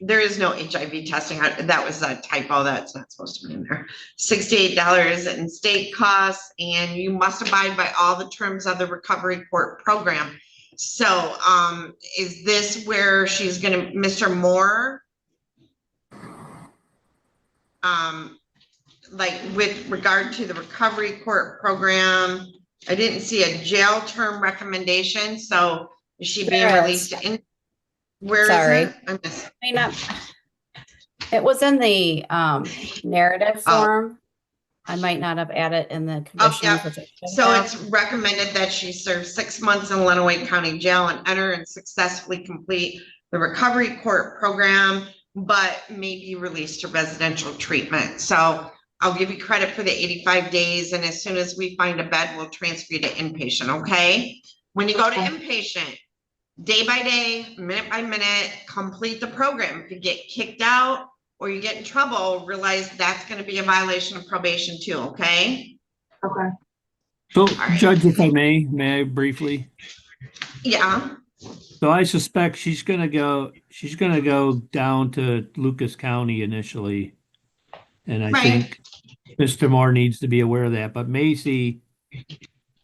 There is no HIV testing. That was a typo. That's not supposed to be in there. $68 in state costs, and you must abide by all the terms of the recovery court program. So, is this where she's gonna, Mr. Moore? Like with regard to the recovery court program, I didn't see a jail term recommendation. So is she being released in? Where is it? I missed. May not. It was in the narrative form. I might not have added in the conditions. Yeah. So it's recommended that she serve 6 months in Lenawee County Jail and enter and successfully complete the recovery court program, but may be released to residential treatment. So I'll give you credit for the 85 days. And as soon as we find a bed, we'll transfer you to inpatient, okay? When you go to inpatient, day by day, minute by minute, complete the program. If you get kicked out or you get in trouble, realize that's going to be a violation of probation too, okay? Okay. So, Judge, if I may I briefly? Yeah. So I suspect she's gonna go down to Lucas County initially. And I think Mr. Moore needs to be aware of that. But Macy,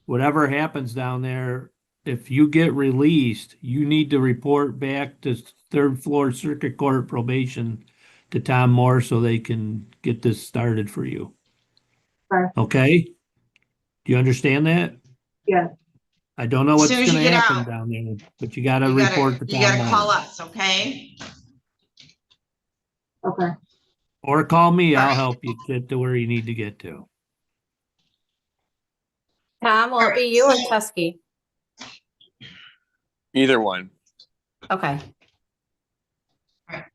whatever happens down there, if you get released, you need to report back to third floor circuit court probation to Tom Moore so they can get this started for you. Okay? Do you understand that? Yeah. I don't know what's As soon as gonna you get happen out, down there, but you gotta report to you Tom gotta call Moore. us, okay? Okay. Or call me, I'll help you get to where you need to get to. Tom, will it be you or Tusky? Either one. Okay.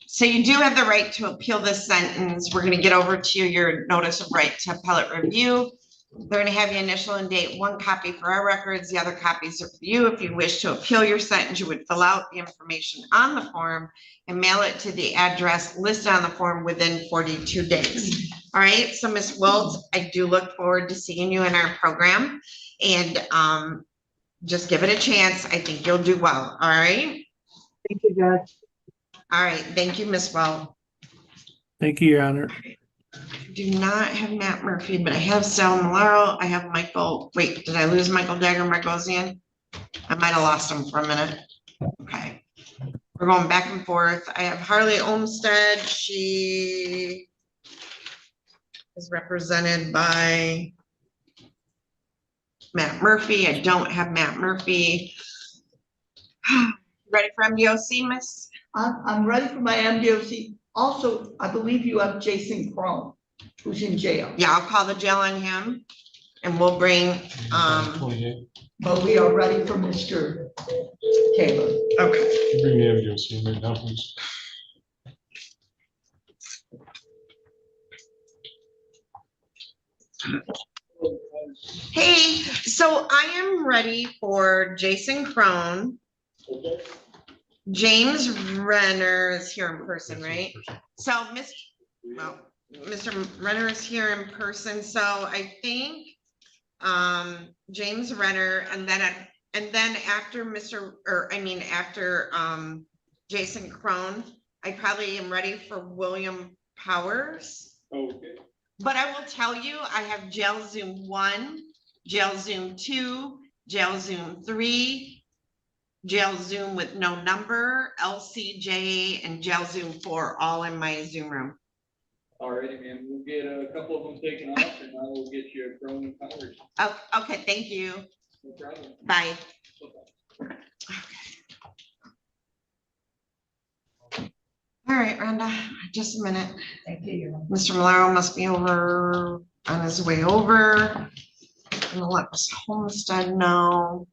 So you do have the right to appeal this sentence. We're going to get over to your notice of right to appellate review. They're going to have you initial and date one copy for our records. The other copies are for you. If you wish to appeal your sentence, you would fill out the information on the form and mail it to the address listed on the form within 42 days. All right. So Ms. Wilt, I do look forward to seeing you in our program, and just give it a chance. I think you'll do well. All right. Thank you, Judge. All right. Thank you, Ms. Wilt. Thank you, Your Honor. Do not have Matt Murphy, but I have Sal Malaro. I have Michael. Wait, did I lose Michael Dagger-Margosian? I might have lost him for a minute. Okay. We're going back and forth. I have Harley Olmstead. She is represented by Matt Murphy. I don't have Matt Murphy. Ready for MDOC, Miss? I'm ready for my MDOC. Also, I believe you have Jason Crone, who's in jail. Yeah, I'll call the jail on him, and we'll bring, But we are ready for Mr. Taylor. Okay. Bring the MDOC right now, please. Hey, so I am ready for Jason Crone. James Renner is here in person, right? So Mr. Renner is here in person. So I think James Renner, and then after Jason Crone, I probably am ready for William Powers. Okay. But I will tell you, I have Jail Zoom 1, Jail Zoom 2, Jail Zoom 3, Jail Zoom with no number, LCJ, and Jail Zoom 4 all in my Zoom room. Alrighty, man. We'll get a couple of them taken off, and I will get you a Crone and Powers. Oh, okay, thank you. No problem. Bye. All right, Rhonda, just a minute. Thank you. Mr. Malaro must be over on his way over. I'm gonna let Ms. Homestead know.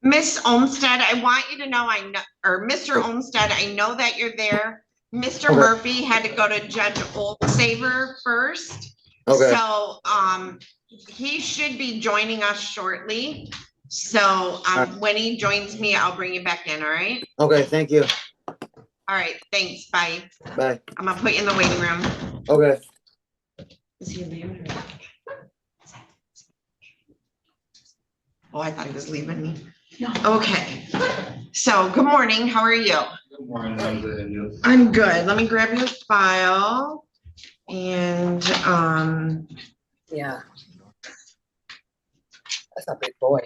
Miss Olmstead, I want you to know or Mr. Olmstead, I know that you're there. Mr. Murphy had to go to Judge Oldsaver first. Okay. So, he should be joining us shortly. So, when he joins me, I'll bring you back in, all right? Okay, thank you. All right, thanks, bye. Bye. I'm gonna put you in the waiting room. Okay. Is he leaving? Oh, I thought he was leaving me. No. Okay, so good morning, how are you? Good morning, I'm good, and you? I'm good, let me grab your file and, Yeah. That's a big boy.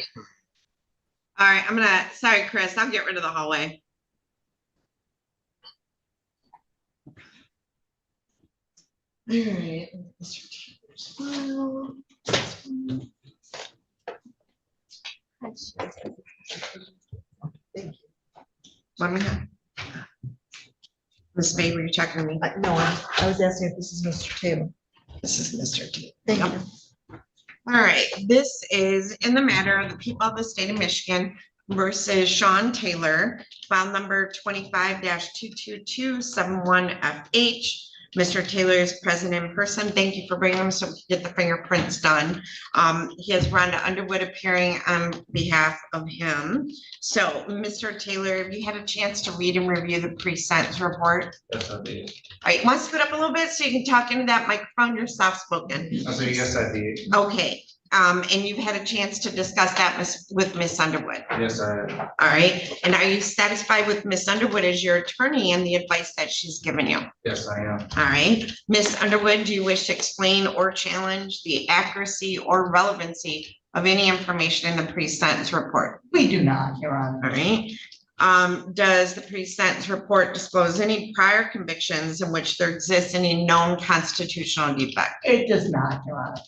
all right, sorry, Chris, I'll get rid of the hallway. All right. Let me know. Miss May, were you checking me? No, I was asking if this is Mr. Taylor. This is Mr. T. Thank you. All right, this is in the matter of the people of the state of Michigan versus Shawn Taylor, file number 25-22271FH. Mr. Taylor is present in person. Thank you for bringing him so we can get the fingerprints done. He has Rhonda Underwood appearing on behalf of him. So, Mr. Taylor, have you had a chance to read and review the pre-sentence report? Yes, I did. All right, want to scoot up a little bit so you can talk into that microphone? You're soft-spoken. I said, yes, I did. Okay, and you've had a chance to discuss that with Miss Underwood. Yes, I have. All right, and are you satisfied with Miss Underwood as your attorney and the advice that she's given you? Yes, I am. All right, Miss Underwood, do you wish to explain or challenge the accuracy or relevancy of any information in the pre-sentence report? We do not, Your Honor. All right. Does the pre-sentence report disclose any prior convictions in which there exists any known constitutional defect? It does not, Your Honor.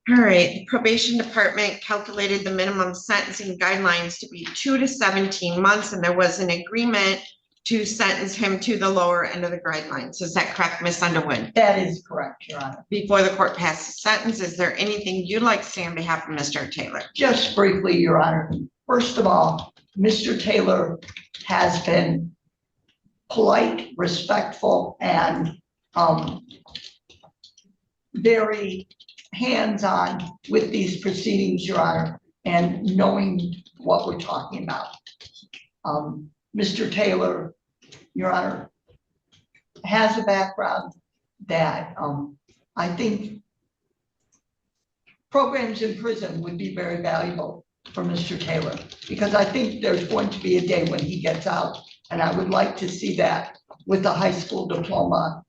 All right, the probation department calculated the minimum sentencing guidelines to be 2 to 17 months, and there was an agreement to sentence him to the lower end of the guidelines. Is that correct, Miss Underwood? That is correct, Your Honor. Before the court passes sentence, is there anything you'd like to say on behalf of Mr. Taylor? Just briefly, Your Honor. First of all, Mr. Taylor has been polite, respectful, and very hands-on with these proceedings, Your Honor, and knowing what we're talking about. Mr. Taylor, Your Honor, has a background that I think programs in prison would be very valuable for Mr. Taylor, because I think there's going to be a day when he gets out, and I would like to see that with a high school diploma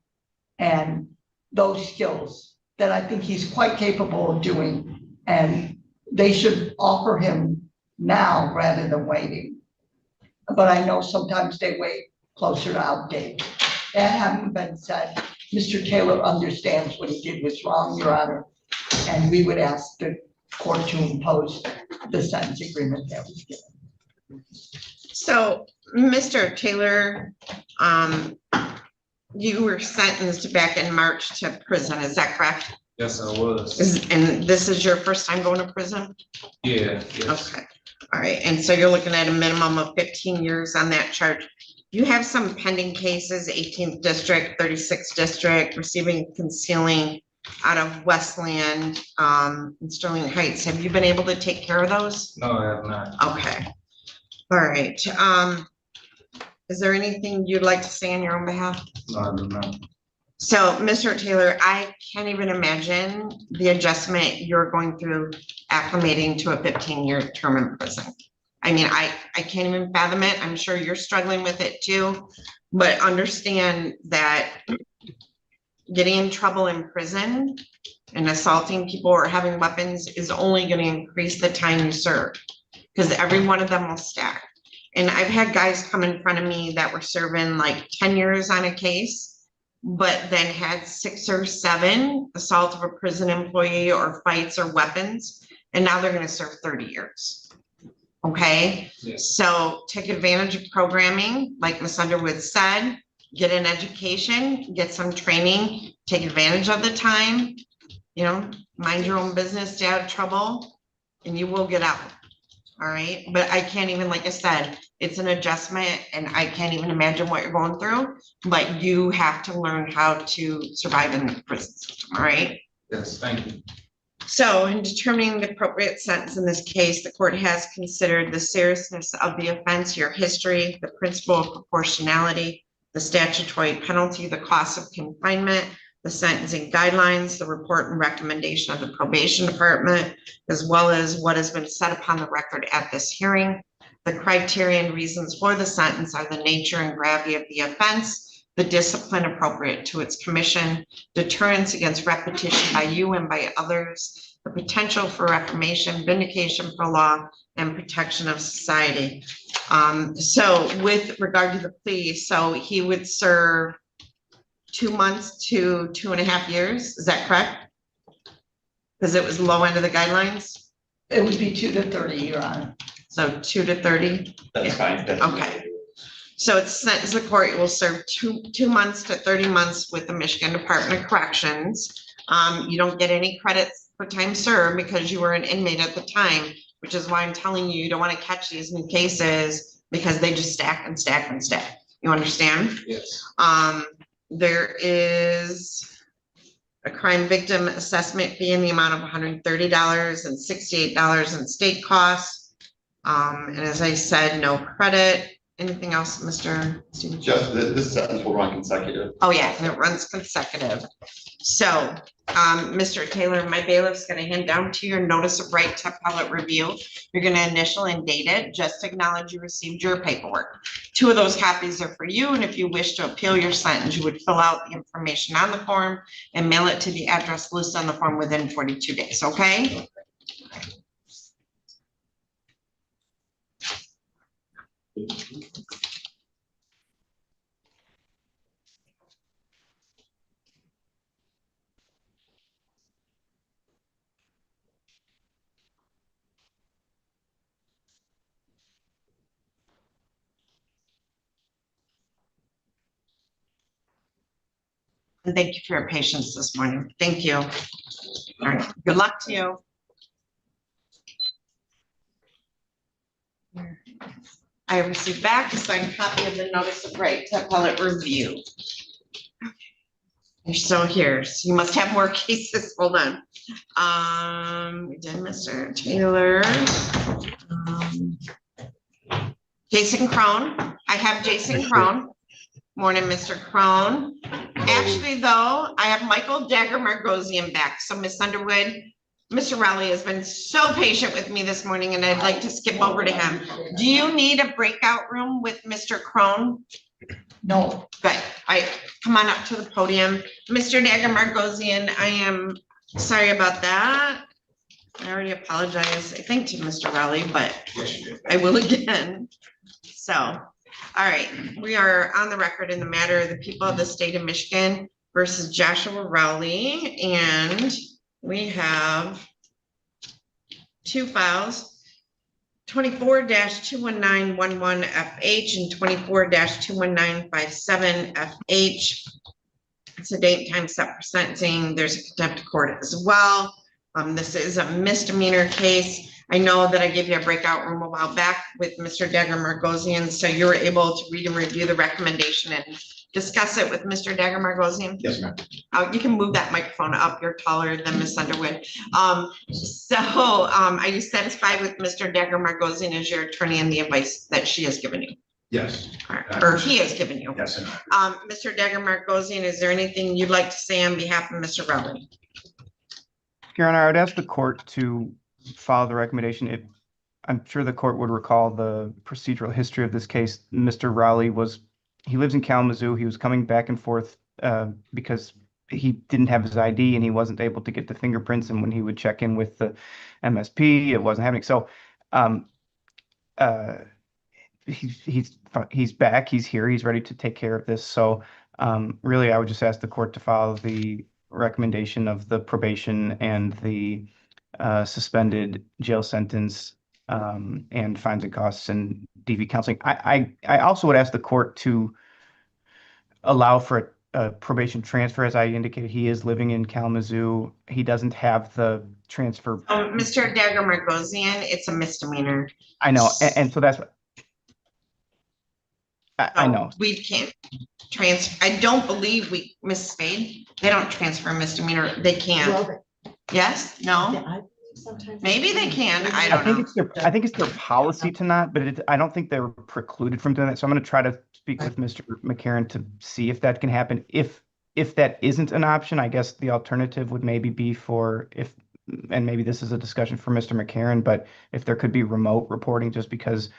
and those skills that I think he's quite capable of doing, and they should offer him now rather than waiting. But I know sometimes they wait closer to outdate. That having been said, Mr. Taylor understands what he did was wrong, Your Honor, and we would ask the court to impose the sentence agreement that was given. So, Mr. Taylor, you were sentenced back in March to prison, is that correct? Yes, I was. And this is your first time going to prison? Yeah, yes. Okay, all right, and so you're looking at a minimum of 15 years on that charge. You have some pending cases, 18th District, 36th District, receiving, concealing out of Westland, and Sterling Heights. Have you been able to take care of those? No, I have not. Okay, all right. Is there anything you'd like to say on your own behalf? No, I do not. So, Mr. Taylor, I can't even imagine the adjustment you're going through acclimating to a 15-year term in prison. I mean, I can't even fathom it. I'm sure you're struggling with it too, but understand that getting in trouble in prison and assaulting people or having weapons is only going to increase the time you serve, because every one of them will stack. And I've had guys come in front of me that were serving like 10 years on a case, but then had 6 or 7 assault of a prison employee or fights or weapons, and now they're going to serve 30 years. Okay? Yes. So take advantage of programming, like Ms. Underwood said, get an education, get some training, take advantage of the time, you know, mind your own business, stay out of trouble, and you will get out. All right, but I can't even, like I said, it's an adjustment and I can't even imagine what you're going through, but you have to learn how to survive in the prison system, all right? Yes, thank you. So in determining the appropriate sentence in this case, the court has considered the seriousness of the offense, your history, the principle of proportionality, the statutory penalty, the cost of confinement, the sentencing guidelines, the report and recommendation of the probation department, as well as what has been said upon the record at this hearing. The criteria and reasons for the sentence are the nature and gravity of the offense, the discipline appropriate to its commission, deterrence against repetition by you and by others, the potential for reformation, vindication for law, and protection of society. So with regard to the plea, so he would serve 2 months to 2.5 years, is that correct? Because it was low end of the guidelines? It would be 2 to 30, Your Honor. So 2 to 30? That's fine. Okay. So it's sentenced the court will serve 2 months to 30 months with the Michigan Department of Corrections. You don't get any credits for time served because you were an inmate at the time, which is why I'm telling you, you don't want to catch these new cases because they just stack and stack and stack. You understand? Yes. There is a crime victim assessment fee in the amount of $130 and $68 in state costs. And as I said, no credit. Anything else, Mr. Stevens? Just this sentence will run consecutive. Oh, yeah, and it runs consecutive. So, Mr. Taylor, my bailiff's gonna hand down to your notice of right to appellate review. You're gonna initial and date it, just acknowledge you received your paperwork. 2 of those copies are for you, and if you wish to appeal your sentence, you would fill out the information on the form and mail it to the address listed on the form within 42 days, okay? And thank you for your patience this morning. Thank you. All right, good luck to you. I received back a signed copy of the notice of right to appellate review. You're still here, so you must have more cases. Hold on. We did Mr. Taylor. Jason Crone. I have Jason Crone. Morning, Mr. Crone. Actually, though, I have Michael Dagger Margosian back. So Miss Underwood, Mr. Raleigh has been so patient with me this morning, and I'd like to skip over to him. Do you need a breakout room with Mr. Crone? No. Good. Come on up to the podium. Mr. Dagger Margosian, I am sorry about that. I already apologized, I think, to Mr. Raleigh, but I will again. So, all right, we are on the record in the matter of the people of the state of Michigan versus Joshua Raleigh, and we have 2 files, 24-21911FH and 24-21957FH. It's a date and time set for sentencing. There's a contempt of court as well. This is a misdemeanor case. I know that I gave you a breakout room a while back with Mr. Dagger Margosian, so you were able to read and review the recommendation and discuss it with Mr. Dagger Margosian? Yes, ma'am. You can move that microphone up. You're taller than Miss Underwood. Are you satisfied with Mr. Dagger Margosian as your attorney and the advice that she has given you? Yes. Or he has given you? Yes. Mr. Dagger Margosian, is there anything you'd like to say on behalf of Mr. Raleigh? Your Honor, I would ask the court to follow the recommendation. I'm sure the court would recall the procedural history of this case. Mr. Raleigh he lives in Kalamazoo. He was coming back and forth because he didn't have his ID and he wasn't able to get the fingerprints. And when he would check in with the MSP, it wasn't happening. So he's back. He's here. He's ready to take care of this. So really, I would just ask the court to follow the recommendation of the probation and the suspended jail sentence and fines and costs and DV counseling. I also would ask the court to allow for a probation transfer. As I indicated, he is living in Kalamazoo. He doesn't have the transfer. Mr. Dagger Margosian, it's a misdemeanor. I know, and so that's what I know. We can't transfer. I don't believe Miss Spade, they don't transfer misdemeanor. They can't. Well, Yes, no, sometimes. maybe they can. I I don't think know. it's their policy to not, but I don't think they're precluded from doing that. So I'm going to try to speak with Mr. McCarron to see if that can happen. If that isn't an option, I guess the alternative would maybe be and maybe this is a discussion for Mr. McCarron, but if there could be remote reporting, just because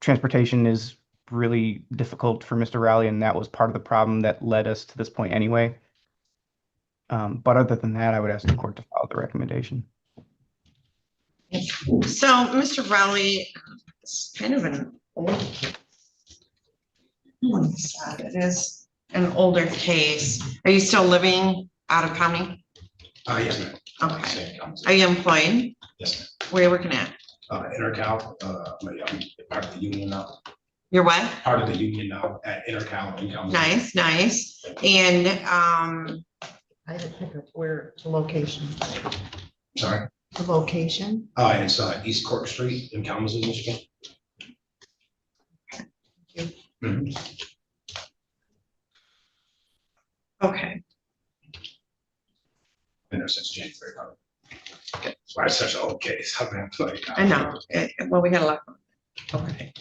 transportation is really difficult for Mr. Raleigh, and that was part of the problem that led us to this point anyway. But other than that, I would ask the court to follow the recommendation. So, Mr. Raleigh, it's kind of an old case. It is an older case. Are you still living out of county? Yes, ma'am. Okay. Are you employed? Yes, ma'am. Where are you working at? Intercal, I'm part of the union now. You're what? Part of the union now at Intercal in Kalamazoo. Nice, nice. And I had to pick up where the location, Sorry. the location. It's East Court Street in Kalamazoo, Michigan. Mhm. okay. Been there since January. That's why it's such an old case. I've been like, I know. Well, we got a lot. Okay.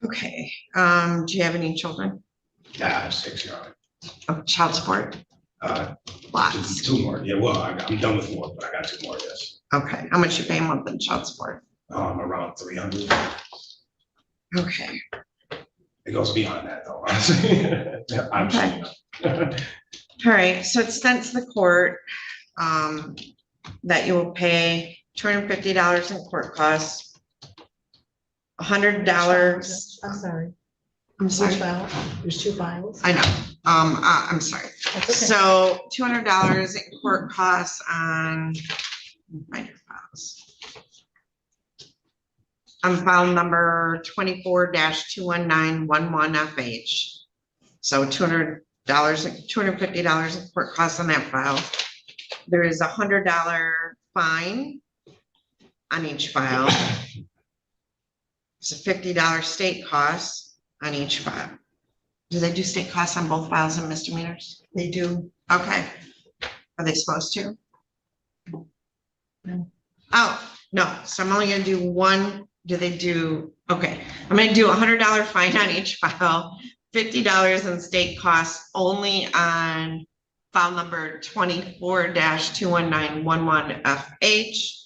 Okay. Do you have any children? Yeah, I have 6 years. Oh, child support? Lots. Two more. Yeah, well, I'm done with one, but I got 2 more, yes. Okay. How much you pay a month in child support? Around 300. Okay. It goes beyond that though, honestly. Yeah, I'm Okay. sure. All right. So it sends the court that you will pay $250 in court costs, $100. I'm sorry. I'm sorry. Which file? There's 2 files. I know. I'm sorry. That's okay. So $200 in court costs on find your files. On file number 24-21911FH. So $200, $250 in court costs on that file. There is a $100 fine on each file. It's a $50 state cost on each file. Do they do state costs on both files and misdemeanors? They do. Okay. Are they supposed to? No. Oh, no. So I'm only gonna do one. Do they do? Okay. I'm gonna do a $100 fine on each file, $50 in state costs only on file number 24-21911FH.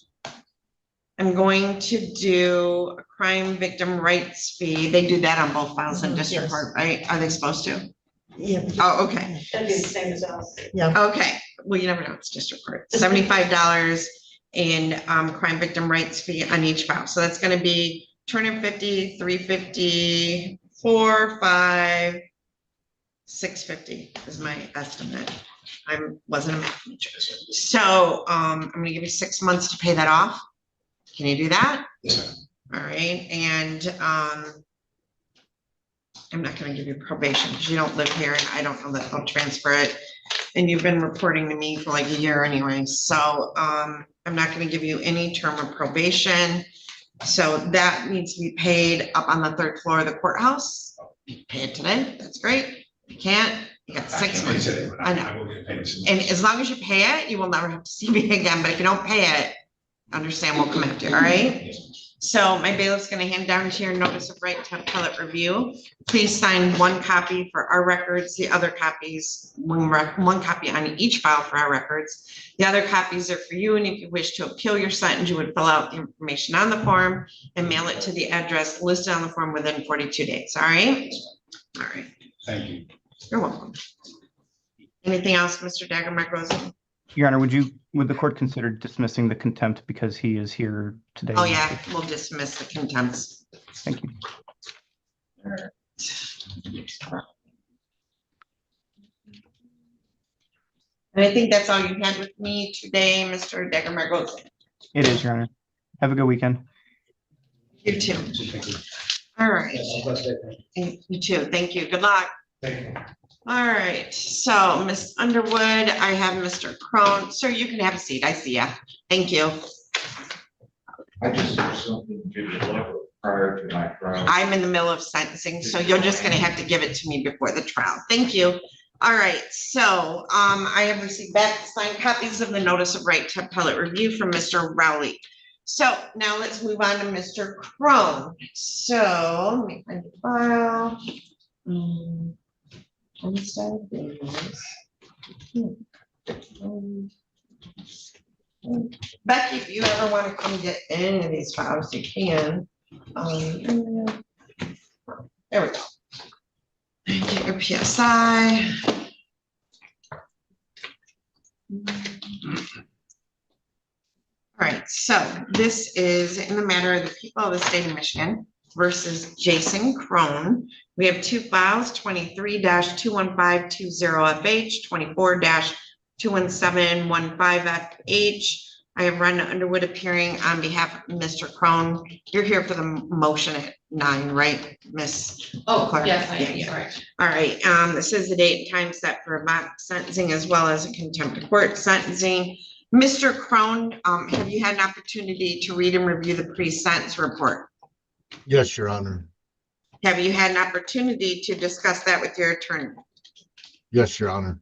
I'm going to do a crime victim rights fee. They do that on both files in district Yes. court, right? Are they supposed to? Yeah. Oh, okay. That'd be the same as us. Yeah. Okay. Well, you never know. It's district court. $75 in crime victim rights fee on each file. So that's going to be 250, 350, 4, 5, 650 is my estimate. I wasn't a math major. So I'm going to give you 6 months to pay that off. Can you do that? Yes, All right. And I'm not going to give you probation because you don't live here and I don't know that they'll transfer it. And you've been reporting to me for like a year anyway. So I'm not going to give you any term of probation. So that needs to be paid up on the 3rd floor of the courthouse. Pay it today. That's great. You can't. You got 6 months. I know. And as long as you pay it, you will never have to see me again. But if you don't pay it, understand we'll come after you. All right. So my bailiff's going to hand down to your notice of right to appellate review. Please sign 1 copy for our records. The other copies, one copy on each file for our records. The other copies are for you. And if you wish to appeal your sentence, you would fill out the information on the form and mail it to the address listed on the form within 42 days. All right. All right. thank you. You're welcome. Anything else, Mr. Dagger-Mark-Rosen? Your Honor, would the court consider dismissing the contempt because he is here today? Oh, yeah, we'll dismiss the contempts. Thank you. And I think that's all you had with me today, Mr. Degemer. It is, Your Honor. Have a good weekend. You too. All right. You too. Thank you. Good luck. All right. So, Miss Underwood, I have Mr. Crone. Sir, you can have a seat. I see ya. Thank you. I just have something to deliver prior to my trial. I'm in the middle of sentencing, so you're just gonna have to give it to me before the trial. Thank you. All right, so I have received back signed copies of the notice of right to appellate review from Mr. Raleigh. So now let's move on to Mr. Crone. So let me find the file. Becky, if you ever want to come get any of these files, you can. There we go. Get your PSI. All right, so this is in the matter of the people of the state of Michigan versus Jason Crone. We have two files, 23-21520FH, 24-21715FH. I have Renner Underwood appearing on behalf of Mr. Crone. You're here for the motion at 9, right, Miss? Oh, Clark? yes, I am, Yeah. sorry. All right, this is the date and time set for mock sentencing as well as a contempt of court sentencing. Mr. Crone, have you had an opportunity to read and review the pre-sentence report? Yes, Your Honor. Have you had an opportunity to discuss that with your attorney? Yes, Your Honor.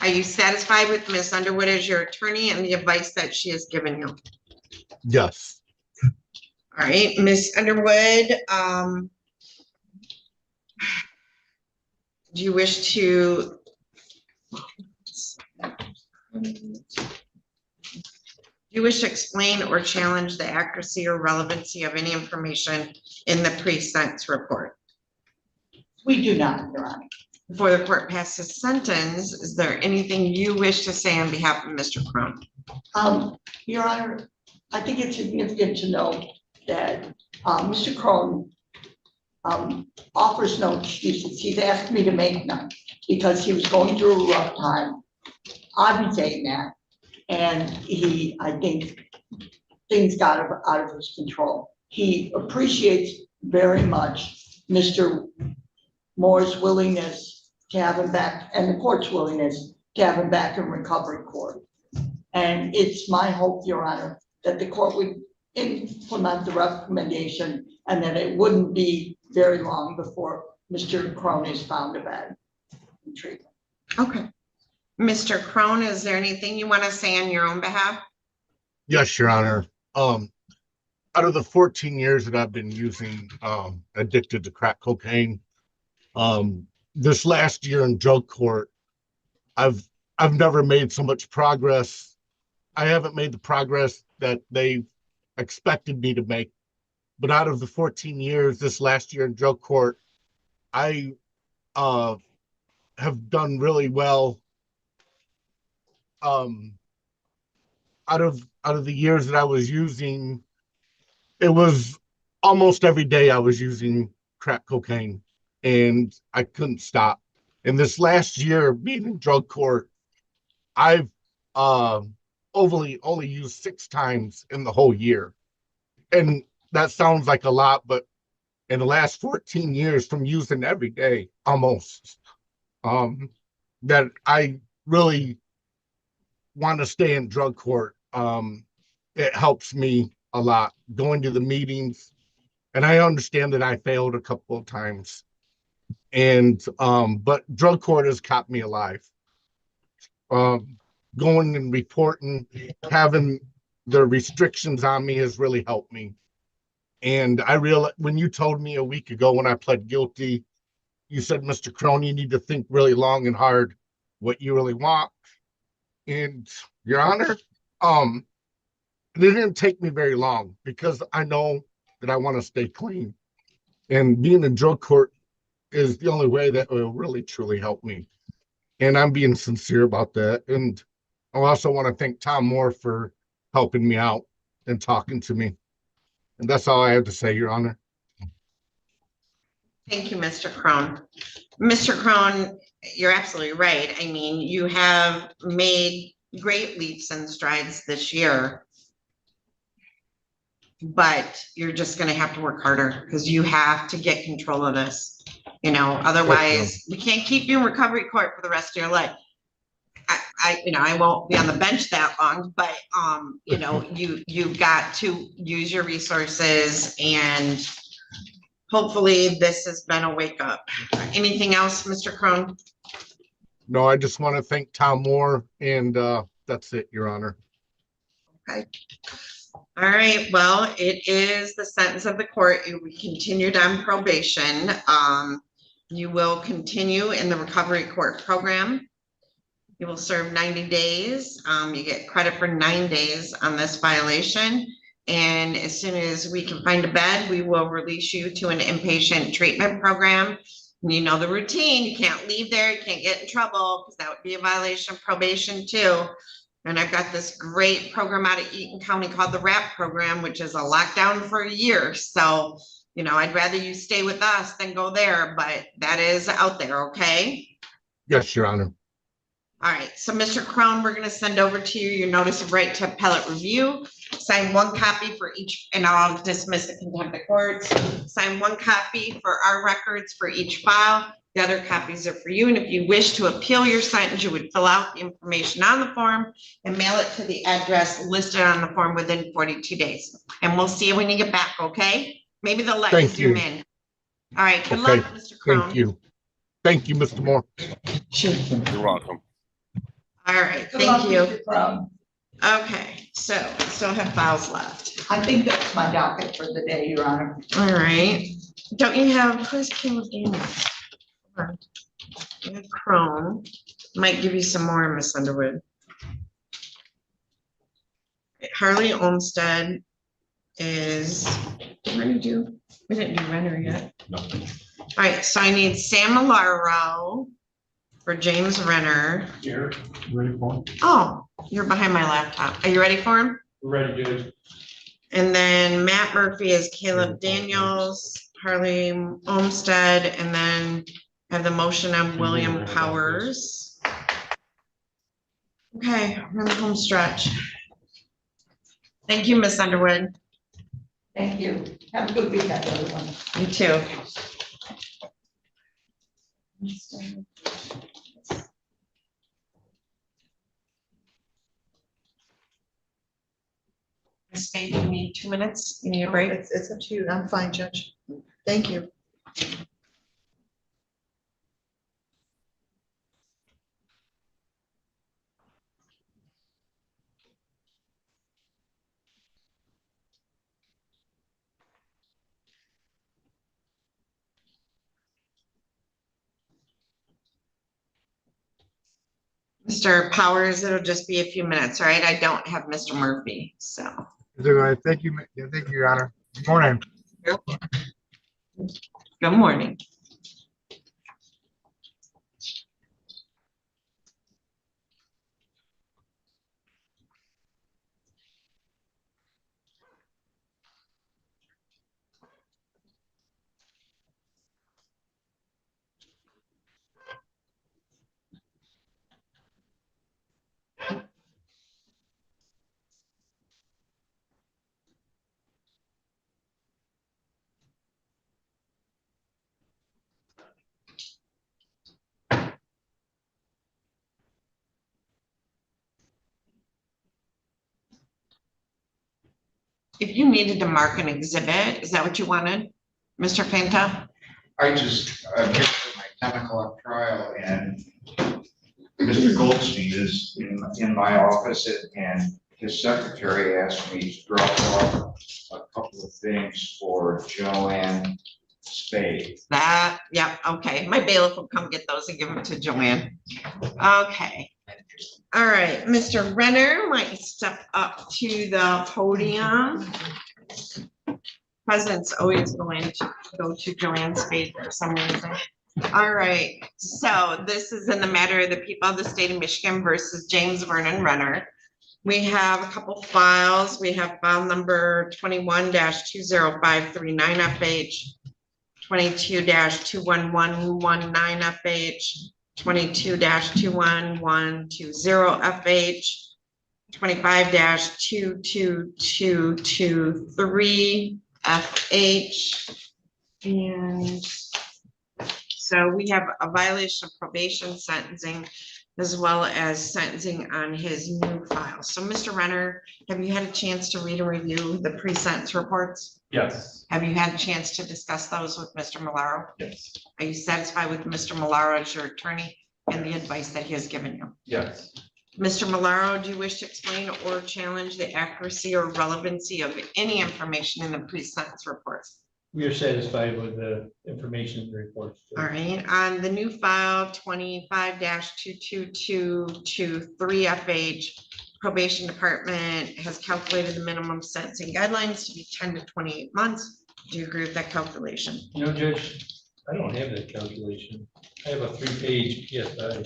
Are you satisfied with Ms. Underwood as your attorney and the advice that she has given you? Yes. All right, Ms. Underwood, do you wish to explain or challenge the accuracy or relevancy of any information in the pre-sentence report? We do not, Your Honor. Before the court passes sentence, is there anything you wish to say on behalf of Mr. Crone? Your Honor, I think it's significant to note that Mr. Crone offers no excuses. He's asked me to make none because he was going through a rough time. I've been saying that, and I think things got out of his control. He appreciates very much Mr. Moore's willingness to have him back and the court's willingness to have him back in recovery court. And it's my hope, Your Honor, that the court would implement the recommendation and that it wouldn't be very long before Mr. Crone is found a bed in treatment. Okay. Mr. Crone, is there anything you want to say on your own behalf? Yes, Your Honor. Out of the 14 years that I've been using, addicted to crack cocaine, this last year in drug court, I've never made so much progress. I haven't made the progress that they expected me to make. But out of the 14 years, this last year in drug court, I have done really well. Out of the years that I was using, it was almost every day I was using crack cocaine, and I couldn't stop. And this last year, being in drug court, I've only used 6 times in the whole year. And that sounds like a lot, but in the last 14 years from using every day, almost, that I really want to stay in drug court. It helps me a lot going to the meetings, and I understand that I failed a couple of times, and but drug court has kept me alive. Going and reporting, having the restrictions on me has really helped me. And I realized when you told me a week ago when I pled guilty, you said, Mr. Crone, you need to think really long and hard what you really want. And Your Honor, it didn't take me very long because I know that I want to stay clean. And being in drug court is the only way that will really truly help me. And I'm being sincere about that. And I also want to thank Tom Moore for helping me out and talking to me. And that's all I have to say, Your Honor. Thank you, Mr. Crone. Mr. Crone, you're absolutely right. I mean, you have made great leaps and strides this year. But you're just gonna have to work harder because you have to get control of this. You know, otherwise we can't keep you in recovery court for the rest of your life. I won't be on the bench that long, but you know, you've got to use your resources, and hopefully this has been a wake up. Anything else, Mr. Crone? No, I just want to thank Tom Moore, and that's it, Your Honor. Okay. All right, well, it is the sentence of the court. You continued on probation. You will continue in the recovery court program. You will serve 90 days. You get credit for 9 days on this violation. And as soon as we can find a bed, we will release you to an inpatient treatment program. And you know the routine. You can't leave there. You can't get in trouble because that would be a violation of probation too. And I've got this great program out of Eaton County called the RAP program, which is a lockdown for a year. So, you know, I'd rather you stay with us than go there, but that is out there, okay? Yes, Your Honor. All right, so Mr. Crone, we're gonna send over to you your notice of right to appellate review. Sign 1 copy for each, and I'll dismiss the contempt of courts. Sign 1 copy for our records for each file. The other copies are for you, and if you wish to appeal your sentence, you would fill out the information on the form and mail it to the address listed on the form within 42 days. And we'll see you when you get back, okay? Maybe they'll let you zoom in. All right, good luck, Mr. Crone. Thank you. Thank you, Mr. Moore. You're welcome. All right, thank you. Okay, so we still have files left. I think that's my docket for the day, Your Honor. All right. Don't you have, who's Caleb Daniels? You have Crone. Might give you some more, Miss Underwood. Harley Olmstead is, what did we do? We didn't do Renner yet. No. All right, so I need Sam Malaro for James Renner. Here, ready for him? Oh, you're behind my laptop. Are you ready for him? We're ready, good. And then Matt Murphy is Caleb Daniels, Harley Olmstead, and then I have the motion on William Powers. Okay, we're in the home stretch. Thank you, Miss Underwood. Thank you. Have a good weekend, everyone. You too. Miss Spade, you need 2 minutes? You need a break? It's up to you. I'm fine, Judge. Thank you. Mr. Powers, it'll just be a few minutes, all right? I don't have Mr. Murphy, so. Thank you, Your Honor. Good morning. Good morning. If you needed to mark an exhibit, is that what you wanted, Mr. Fanta? I just, get my technical up trial, and Mr. Goldstein is in my office, and his secretary asked me to drop off a couple of things for Joanne Spade. That, yeah, okay. My bailiff will come get those and give them to Joanne. Okay. All right, Mr. Renner might step up to the podium. President's always going to go to Joanne Spade for some reason. All right, so this is in the matter of the people of the state of Michigan versus James Vernon Renner. We have a couple files. We have file number 21-20539 FH, 22-21119 FH, 22-21120 FH, 25-22223 FH. And so we have a violation of probation sentencing as well as sentencing on his new file. So Mr. Renner, have you had a chance to read and review the pre-sentence reports? Yes. Have you had a chance to discuss those with Mr. Malaro? Yes. Are you satisfied with Mr. Malaro as your attorney and the advice that he has given you? Yes. Mr. Malaro, do you wish to explain or challenge the accuracy or relevancy of any information in the pre-sentence reports? We are satisfied with the information in the reports. All right, on the new file 25-22223 FH, probation department has calculated the minimum sentencing guidelines to be 10 to 28 months. Do you agree with that calculation? You know, Judge, I don't have that calculation. I have a 3-page PSI.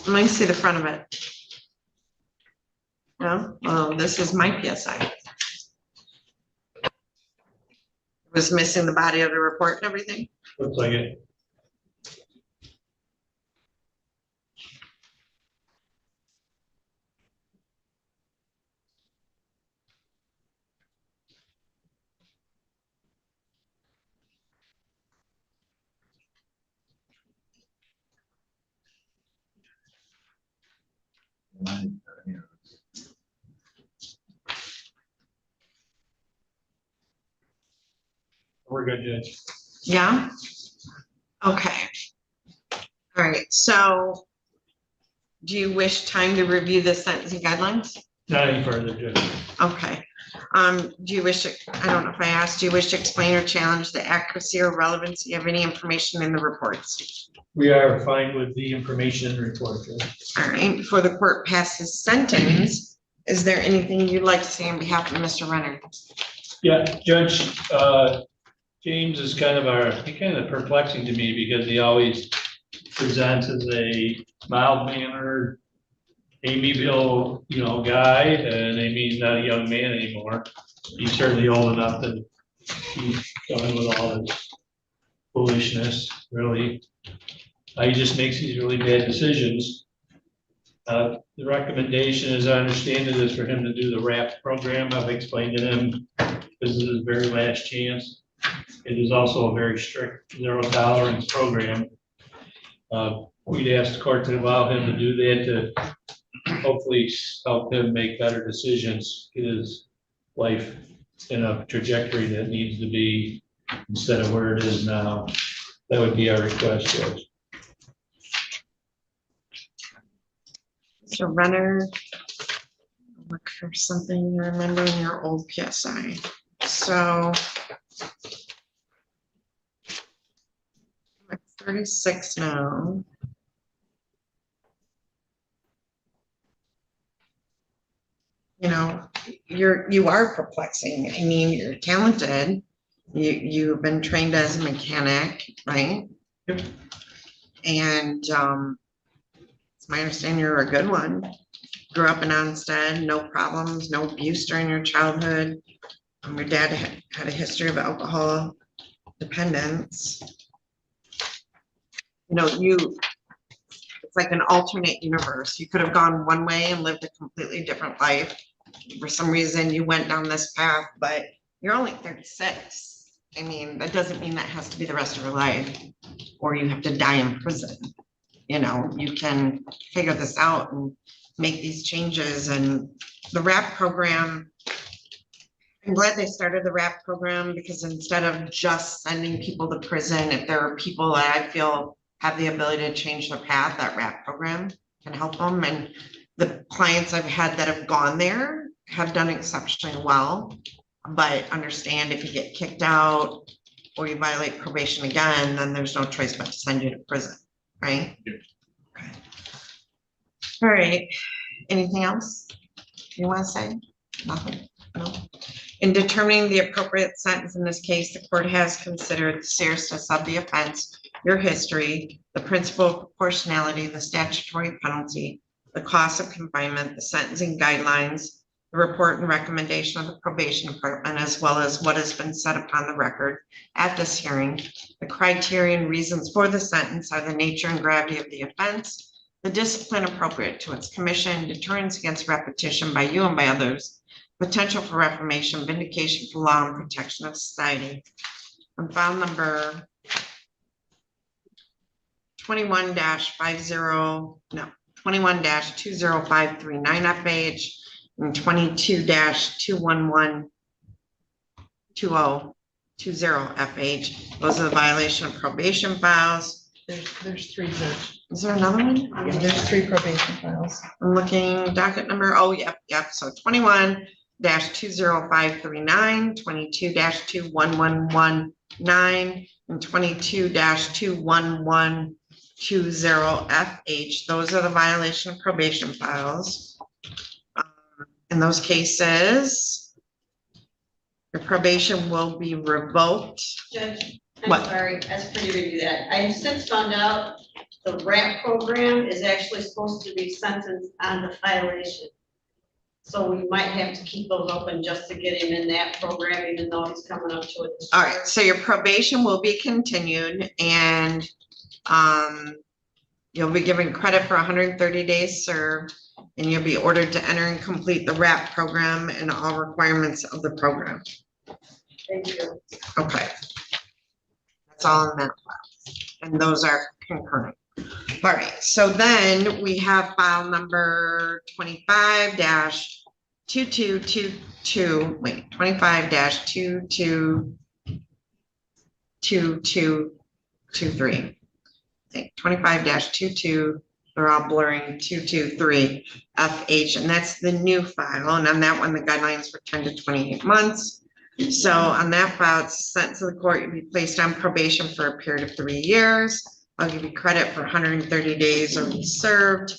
Let me see the front of it. No, well, this is my PSI. Was missing the body of the report and everything. Looks like it. We're good, Judge. Yeah. Okay. All right. So do you wish time to review the sentencing guidelines? Not any further, Judge. Okay. Do you wish to, I don't know if I asked, do you wish to explain or challenge the accuracy or relevancy of any information in the reports? We are fine with the information in the report, Judge. All right. Before the court passes sentence, is there anything you'd like to say on behalf of Mr. Renner? Yeah, Judge, James is kind of perplexing to me because he always presents as a mild-mannered, amiable, guy, and I mean, he's not a young man anymore. He's certainly old enough that he's done with all his foolishness, really. He just makes these really bad decisions. The recommendation, as I understand it, is for him to do the RAP program. I've explained to him this is his very last chance. It is also a very strict zero tolerance program. We'd ask the court to allow him to do that to hopefully help him make better decisions, get his life in a trajectory that needs to be instead of where it is now. That would be our request, Judge. Mr. Renner, look for something you remember in your old PSI. So I'm at 36 now. You are perplexing. I mean, you're talented. You've been trained as a mechanic, right? Yep. And it's my understanding you're a good one. Grew up in Olmstead, no problems, no abuse during your childhood. Your dad had a history of alcohol dependence. It's like an alternate universe. You could have gone one way and lived a completely different life. For some reason, you went down this path, but you're only 36. I mean, that doesn't mean that has to be the rest of your life, or you have to die in prison. You can figure this out and make these changes. And the RAP program, I'm glad they started the RAP program, because instead of just sending people to prison, if there are people that I feel have the ability to change their path, that RAP program can help them. And the clients I've had that have gone there have done exceptionally well, but understand if you get kicked out or you violate probation again, then there's no choice but to send you to prison, right? Yep. Okay. All right. Anything else you want to say? Nothing? No. In determining the appropriate sentence in this case, the court has considered the seriousness of the offense, your history, the principle of proportionality, the statutory penalty, the cost of confinement, the sentencing guidelines, the report and recommendation of the probation department, as well as what has been said upon the record at this hearing. The criteria and reasons for the sentence are the nature and gravity of the offense, the discipline appropriate to its commission, deterrence against repetition by you and by others, potential for reformation, vindication for law and protection of society. On file number 21-20539 up page and 22-2112020 FH. Those are the violation of probation files. There's three, Judge. Is there another one? Yeah, there's three probation files. I'm looking docket number. Oh, yep. So 21-20539, 22-21119, and 22-21120 FH. Those are the violation of probation files. In those cases, your probation will be revoked. Judge, I'm What? sorry, as for you to do that. I have since found out the RAP program is actually supposed to be sentenced on the violation. So we might have to keep those open just to get him in that program, even though he's coming up to it. All right, so your probation will be continued and you'll be given credit for 130 days served, and you'll be ordered to enter and complete the RAP program and all requirements of the program. Thank you. Okay. That's all in that file. And those are concurrent. All right, so then we have file number 25-2222, wait, 25-222223. I think 25-22, they're all blurring 223 FH, and that's the new file. And on that one, the guidelines were 10 to 28 months. So on that file, it's sent to the court, you'll be placed on probation for a period of 3 years. I'll give you credit for 130 days already served.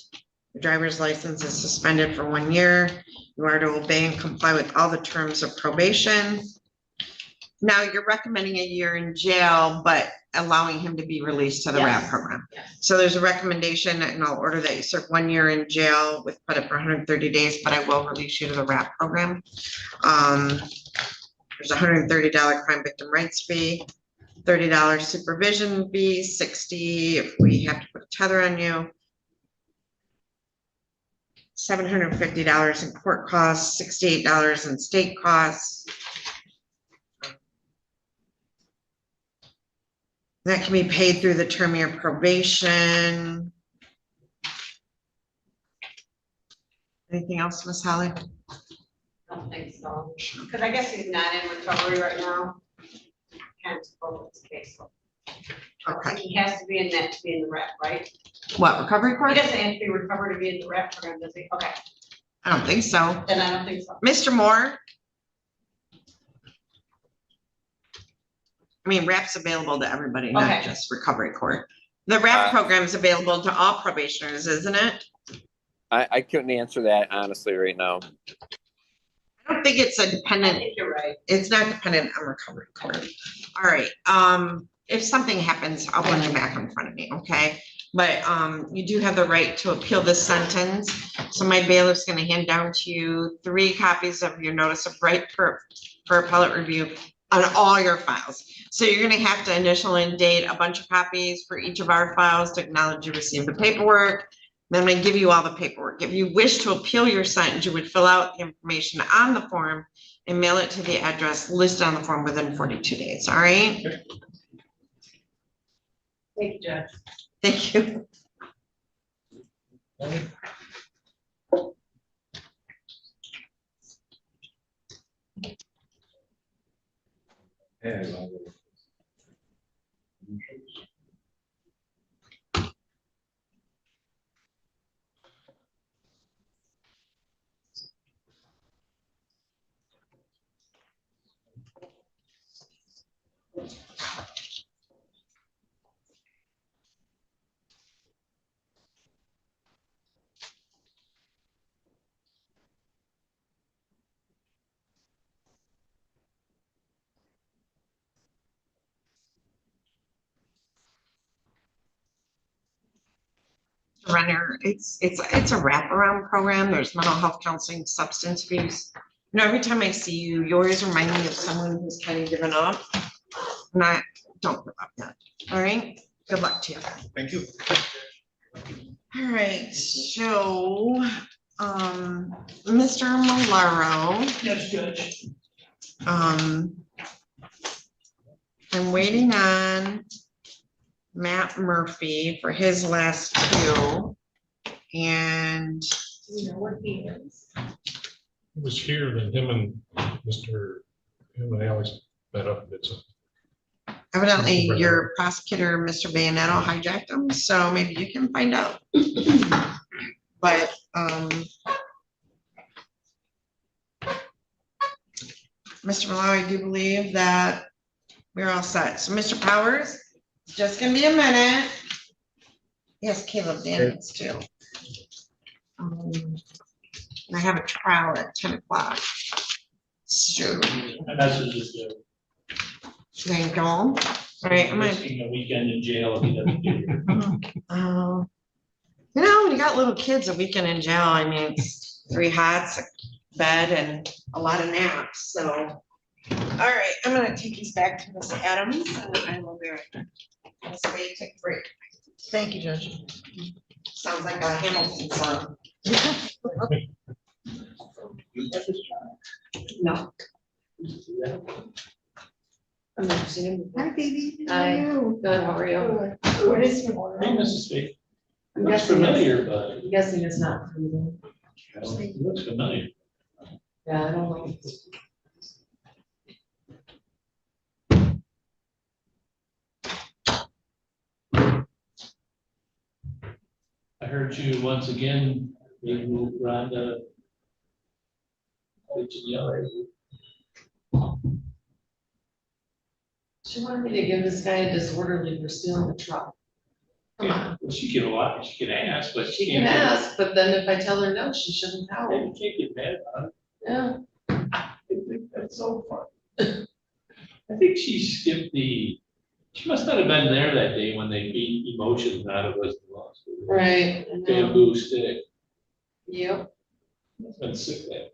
Your driver's license is suspended for 1 year. You are to obey and comply with all the terms of probation. Now, you're recommending a year in jail, but allowing him to be released to the RAP program. So there's a recommendation, and I'll order that you serve 1 year in jail with credit for 130 days, but I will release you to the RAP program. There's a $130 crime victim rights fee, $30 supervision fee, $60 if we have to put a tether on you, $750 in court costs, $68 in state costs. That can be paid through the term of your probation. Anything else, Ms. Holly? I don't think so, because I guess he's not in recovery right now. Can't suppose it's the case. Okay. He has to be in that to be in the RAP, right? What, recovery court? He doesn't have to be recovered to be in the RAP program, does he? Okay, I don't think so. then I don't think so. Mr. Moore? I mean, RAP's available to everybody, not Okay. just recovery court. The RAP program is available to all probationers, isn't it? I couldn't answer that honestly right now. I don't think it's a I dependent, think you're right. it's not dependent on recovery court. All right, if something happens, I'll bring you back in front of me, okay? But you do have the right to appeal this sentence. So my bailiff's gonna hand down to you 3 copies of your notice of right for appellate review on all your files. So you're gonna have to initial and date a bunch of copies for each of our files to acknowledge you received the paperwork. Then I'm gonna give you all the paperwork. If you wish to appeal your sentence, you would fill out the information on the form and mail it to the address listed on the form within 42 days, all right? Thank you, Judge. Thank you. Renner. It's a wraparound program. There's mental health counseling, substance abuse. You know, every time I see you, you always remind me of someone who's kind of given up. Don't give up yet. All right. Good luck to you. Thank you. All right. So, Mr. Malaro. Yes, Judge. I'm waiting on Matt Murphy for his last two. And You know what he is? He was here, then him and Alex met up and did something. evidently your prosecutor, Mr. Bayonetto, hijacked him, so maybe you can find out. But, Mr. Malloy, I do believe that we're all set. So Mr. Powers, it's just gonna be a minute. Yes, Caleb Daniels too. I have a trial at 10 o'clock. So. And that's just good. Thank you. All right, I'm gonna. A weekend in jail if he doesn't get here. You know, when you got little kids, a weekend in jail, I mean, it's 3 hots, a bed, and a lot of naps, so. All right, I'm gonna take these back to Miss Adams, and I will be right back. Let's wait, take a break. Thank you, Judge. Sounds like a Hamilton song. No. I've never seen him before. Hi, baby. Hi. Good, how are you? What is your Hey, Mrs. Smith. I'm Looks guessing familiar, it's- but I'm guessing it's not freezing. it looks familiar. Yeah, I don't know. I heard you once again, maybe move Rhonda. She wanted me to give this guy a disorderly for stealing the truck. Come on. Well, she can lie, she can ask, but She can't can get- ask, but then if I tell her no, she shouldn't tell. Yeah, you can't get mad about it. Yeah. I think that's so fun. I think she skipped she must not have been there that day when they beat emotions out of us. Right. I know. Bamboo stick. Yep. I've been sick that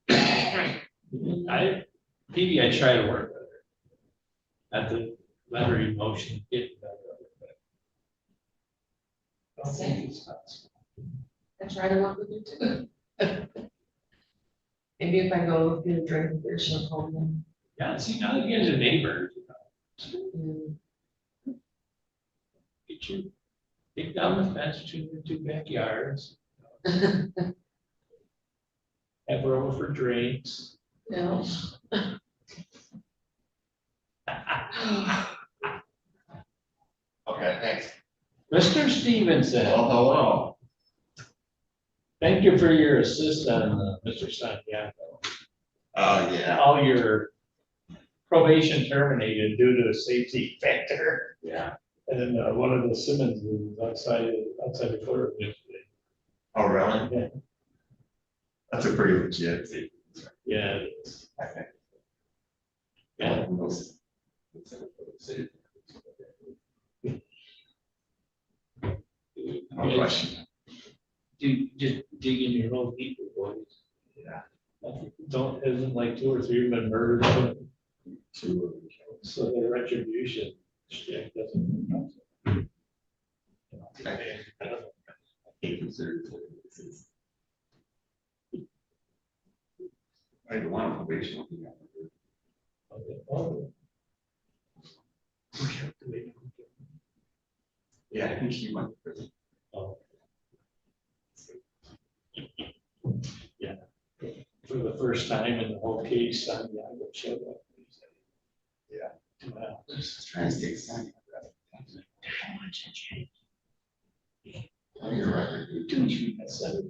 day. Maybe I try to work with her. Not to let her emotion get better. I don't think it's possible. I try to work with you too. Maybe if I go get a drink with her, she'll call me. Yeah, see, now you guys are neighbors. Get you, take down the fence between the 2 backyards. Have her over for drinks. No. Okay, thanks. Mr. Stevenson. Well, hello. Thank you for your assist on Mr. Santiago. Oh, yeah. All your probation terminated due to a safety factor. Yeah. And then one of the Simmons was outside the court yesterday. Oh, really? Yeah. That's a pretty legit thing. Yeah, it is. Okay. Yeah. No question. Just dig in your own people, boys. Yeah. Don't, isn't like 2 or 3 have been murdered. 2. So the retribution shit doesn't. I had one on probation. Yeah, I think he went. Yeah. For the first time in the whole case, Santiago showed up. Yeah. 2 hours. Just trying to stay excited. Oh, you're right. You do. I said it.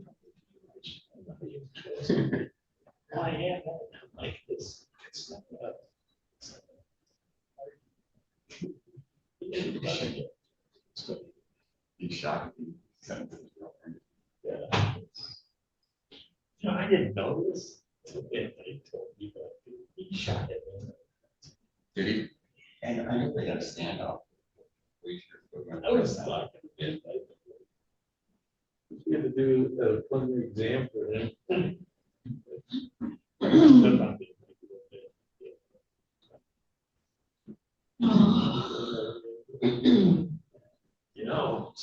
Why am I like this? It's not He shot me. Sent his girlfriend. Yeah. You know, I didn't know this. They told me, but he shot it. Did he? And I know they got a standoff. I was talking to him. You had to do a preliminary exam for him. You know.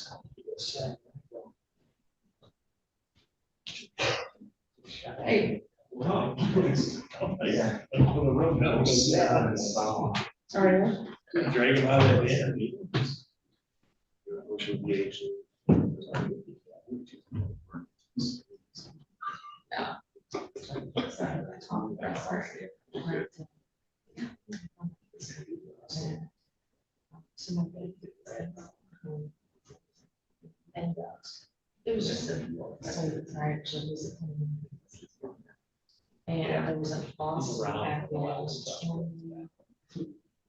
Hey. Wow. Yeah. Sorry. Drag him out of that interview. And it was just a, so the actually was a. And there was a boss back in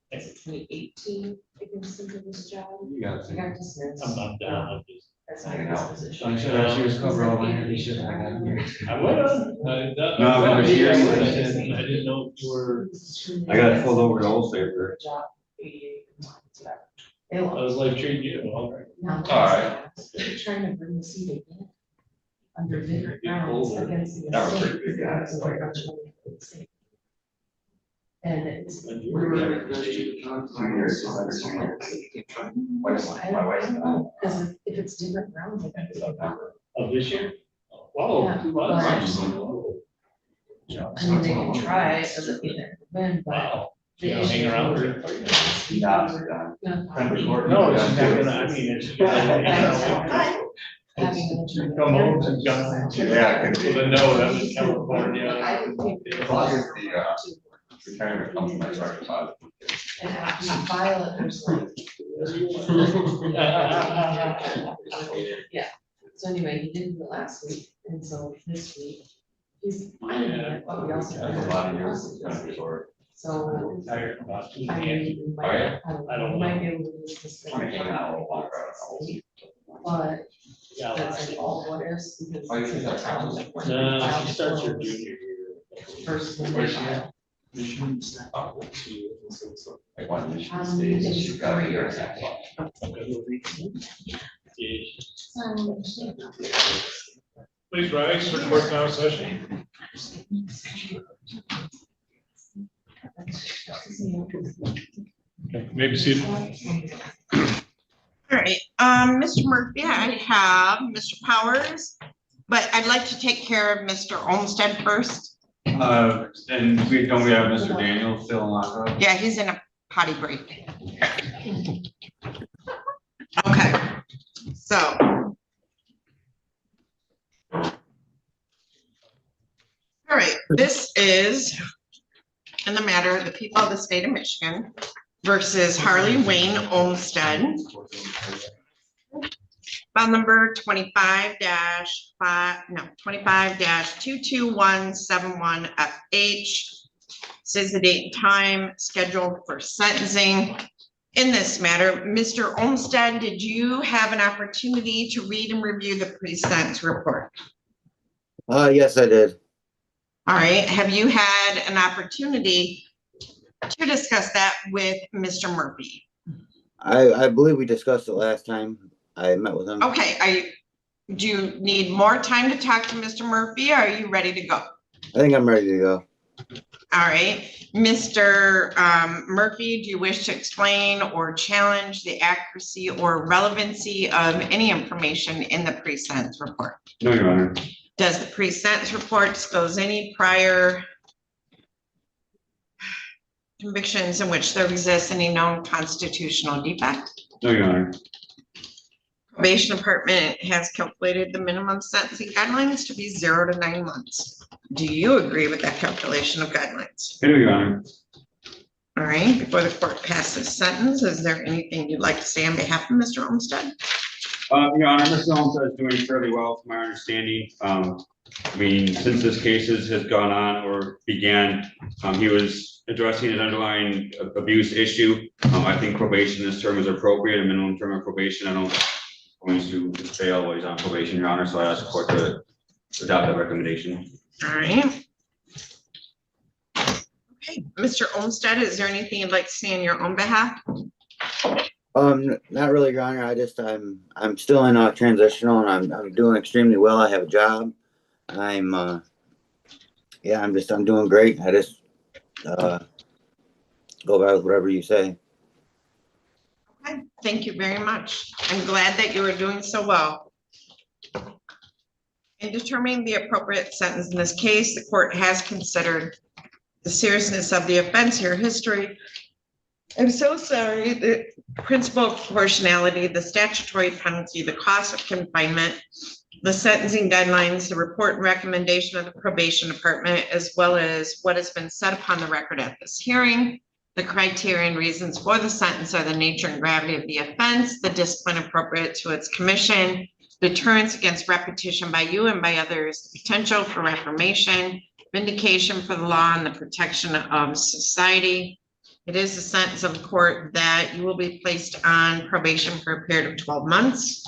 2018, I think, into this job. You got I got dismissed. I'm not done. I'm just. That's my disposition. I should actually just cover all my handy shit I have here. I would have. No, but there's here. I didn't know if you were. I got pulled over to Old Safer. I was like, treat you. All right. Alright. They're trying to bring the seat again. Under different grounds against the. That was pretty big guys. Estate. And it's. My wife. Because if it's different grounds, I think it's over. Of this year? Whoa, Yeah, 2 months. I mean, they can try, it doesn't mean they're gonna win, but. Wow. The Yeah, issue hang around is with that it. we are gonna No, it's not gonna, I mean, it's. having an attorney. Come home and gone. Yeah. With a note, I'm in California. I would think. The kind of comes my truck about. And after you file it, there's like. Yeah, so anyway, he didn't do it last week, and so this week, he's filing it, but we also. That's a lot of years. So. I'm tired about it. I mean, we might, I don't we might know. be able to use this. thing. Oh, But Yeah, that's like all what ifs because. you think that counts? no, she starts her junior year. First one. Where's she they at? Like one Michigan State, it's she's got 4 years. Please rise for court now session. Okay, maybe see. All right, Mr. Murphy, I have Mr. Powers, but I'd like to take care of Mr. Olmstead first. And don't we have Mr. Daniel still in lockup? Yeah, he's in a potty break. Okay, so. All right, this is in the matter of the people of the state of Michigan versus Harley Wayne Olmstead. File number 25-22171FH. Says the date and time scheduled for sentencing. In this matter, Mr. Olmstead, did you have an opportunity to read and review the pre-sentence report? Yes, I did. All right, have you had an opportunity to discuss that with Mr. Murphy? I believe we discussed it last time I met with him. Okay, do you need more time to talk to Mr. Murphy, or are you ready to go? I think I'm ready to go. All right, Mr. Murphy, do you wish to explain or challenge the accuracy or relevancy of any information in the pre-sentence report? No, Your Honor. Does the pre-sentence report disclose any prior convictions in which there exists any known constitutional defect? No, Your Honor. Probation Department has calculated the minimum sentencing guidelines to be 0 to 9 months. Do you agree with that calculation of guidelines? I do, Your Honor. All right, before the court passes sentence, is there anything you'd like to say on behalf of Mr. Olmstead? Your Honor, Mr. Olmstead is doing fairly well, from my understanding. I mean, since this case has gone on or began, he was addressing an underlying abuse issue. I think probation this term is appropriate, a minimum term of probation. I don't going to fail while he's on probation, Your Honor, so I ask the court to adopt that recommendation. All right. Okay, Mr. Olmstead, is there anything you'd like to say on your own behalf? Not really, Your Honor. I'm still in transitional, and I'm doing extremely well. I have a job. I'm doing great. I just go by with whatever you say. Okay, thank you very much. I'm glad that you are doing so well. In determining the appropriate sentence in this case, the court has considered the seriousness of the offense, your history. I'm so sorry, the principle of proportionality, the statutory penalty, the cost of confinement, the sentencing guidelines, the report and recommendation of the probation department, as well as what has been said upon the record at this hearing. The criteria and reasons for the sentence are the nature and gravity of the offense, the discipline appropriate to its commission, deterrence against repetition by you and by others, potential for reformation, vindication for the law, and the protection of society. It is the sentence of the court that you will be placed on probation for a period of 12 months.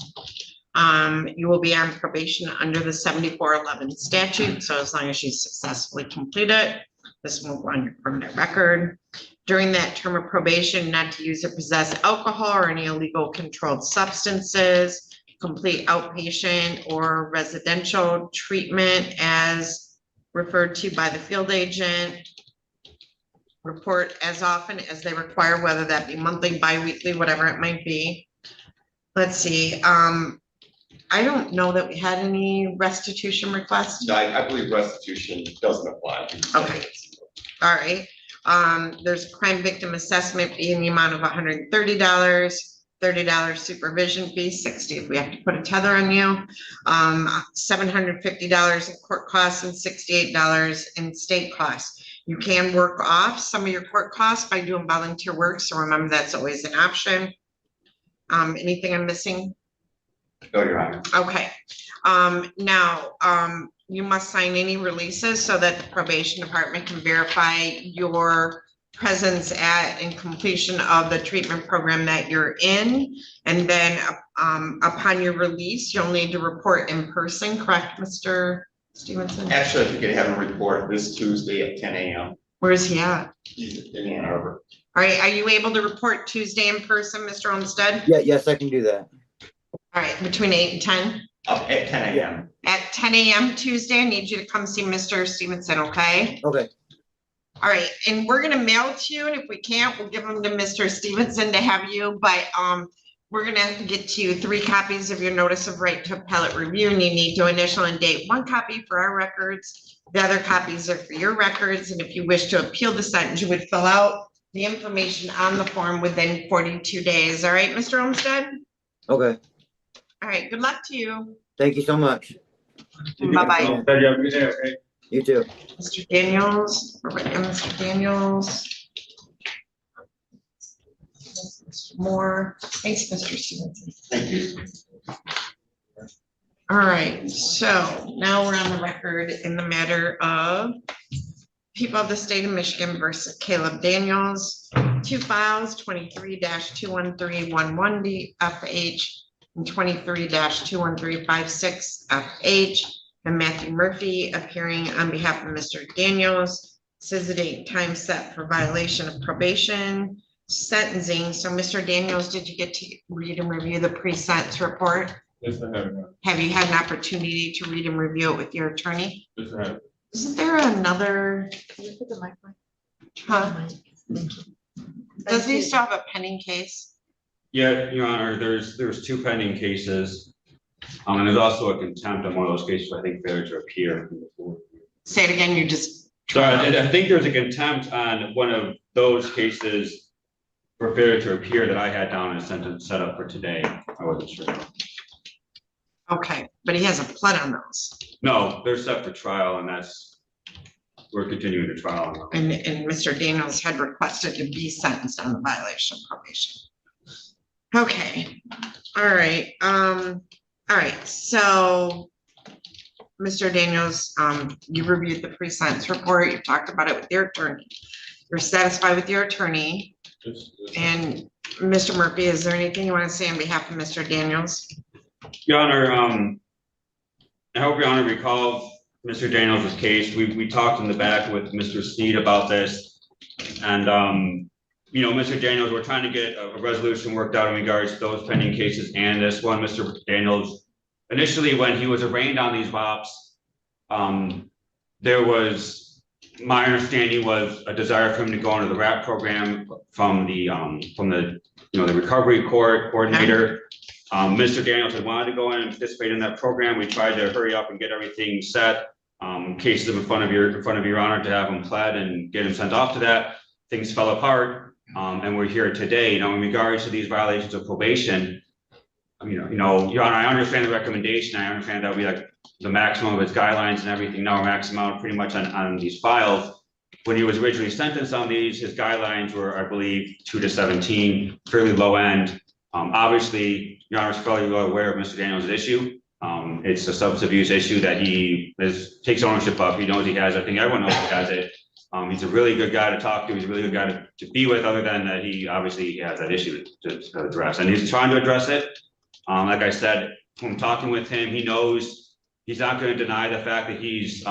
You will be on probation under the 7411 statute. So as long as you successfully complete it, this will go on your permanent record. During that term of probation, not to use or possess alcohol or any illegal controlled substances, complete outpatient or residential treatment as referred to by the field agent, report as often as they require, whether that be monthly, bi-weekly, whatever it might be. Let's see. I don't know that we had any restitution requests. No, I believe restitution doesn't apply. Okay. All right. There's a crime victim assessment fee in the amount of $130, $30 supervision fee, $60 if we have to put a tether on you, $750 in court costs and $68 in state costs. You can work off some of your court costs by doing volunteer work, so remember that's always an option. Anything I'm missing? No, Your Honor. Okay. Now, you must sign any releases so that the probation department can verify your presence at and completion of the treatment program that you're in. And then upon your release, you'll need to report in person, correct, Mr. Stevenson? Actually, if you could have him report this Tuesday at 10 a.m. Where's he at? He's in Ann Arbor. All right, are you able to report Tuesday in person, Mr. Olmstead? Yeah, yes, I can do that. All right, between 8 and 10? Up at 10 a.m. At 10 a.m. Tuesday, I need you to come see Mr. Stevenson, okay? Okay. All right, and we're gonna mail to you, and if we can't, we'll give them to Mr. Stevenson to have you, but we're gonna have to get to you 3 copies of your notice of right to appellate review, and you need to initial and date 1 copy for our records. The other copies are for your records, and if you wish to appeal the sentence, you would fill out the information on the form within 42 days. All right, Mr. Olmstead? Okay. All right, good luck to you. Thank you so much. Bye-bye. You too. Mr. Daniels, Mr. Daniels. Mr. Moore. Thanks, Mr. Stevenson. Thank you. All right, so now we're on the record in the matter of people of the state of Michigan versus Caleb Daniels. 2 files, 23-21311DFH and 23-21356FH. And Matthew Murphy appearing on behalf of Mr. Daniels. This is the date and time set for violation of probation sentencing. So Mr. Daniels, did you get to read and review the pre-sentence report? Yes, I have. Have you had an opportunity to read and review it with your attorney? Yes, I have. Isn't there another? Can you put the mic on? Huh? Does he still have a pending case? Yeah, Your Honor, there's 2 pending cases. And there's also a contempt on one of those cases, I think failure to appear. Say it again, you just. So I think there's a contempt on one of those cases for failure to appear that I had down in a sentence set up for today. I wasn't sure. Okay, but he hasn't pled on those. No, they're set for trial, and we're continuing the trial on those. And Mr. Daniels had requested to be sentenced on the violation of probation. Okay, all right. All right, so Mr. Daniels, you reviewed the pre-sentence report. You talked about it with your attorney. You're satisfied with your attorney. And Mr. Murphy, is there anything you want to say on behalf of Mr. Daniels? Your Honor, I hope Your Honor recalls Mr. Daniels' case. We talked in the back with Mr. Sneed about this, and you know, Mr. Daniels, we're trying to get a resolution worked out in regards to those pending cases and this one. Mr. Daniels, initially, when he was arraigned on these VOPs, there was, my understanding was a desire for him to go into the RAP program from the, you know, the recovery court coordinator. Mr. Daniels had wanted to go in and participate in that program. We tried to hurry up and get everything set. Cases in front of your honor to have him pled and get him sent off to that. Things fell apart, and we're here today. You know, in regards to these violations of probation, your honor, I understand the recommendation. I understand that we like the maximum of his guidelines and everything. Now we're maxing out pretty much on these files. When he was originally sentenced on these, his guidelines were, I believe, 2 to 17, fairly low end. Obviously, your honor is fairly well aware of Mr. Daniels' issue. It's a substance abuse issue that he takes ownership of. He knows he has it. I think everyone knows he has it. He's a really good guy to talk to. He's a really good guy to be with, other than that he obviously has that issue to address, and he's trying to address it. Like I said, from talking with him, he knows he's not going to deny the fact that he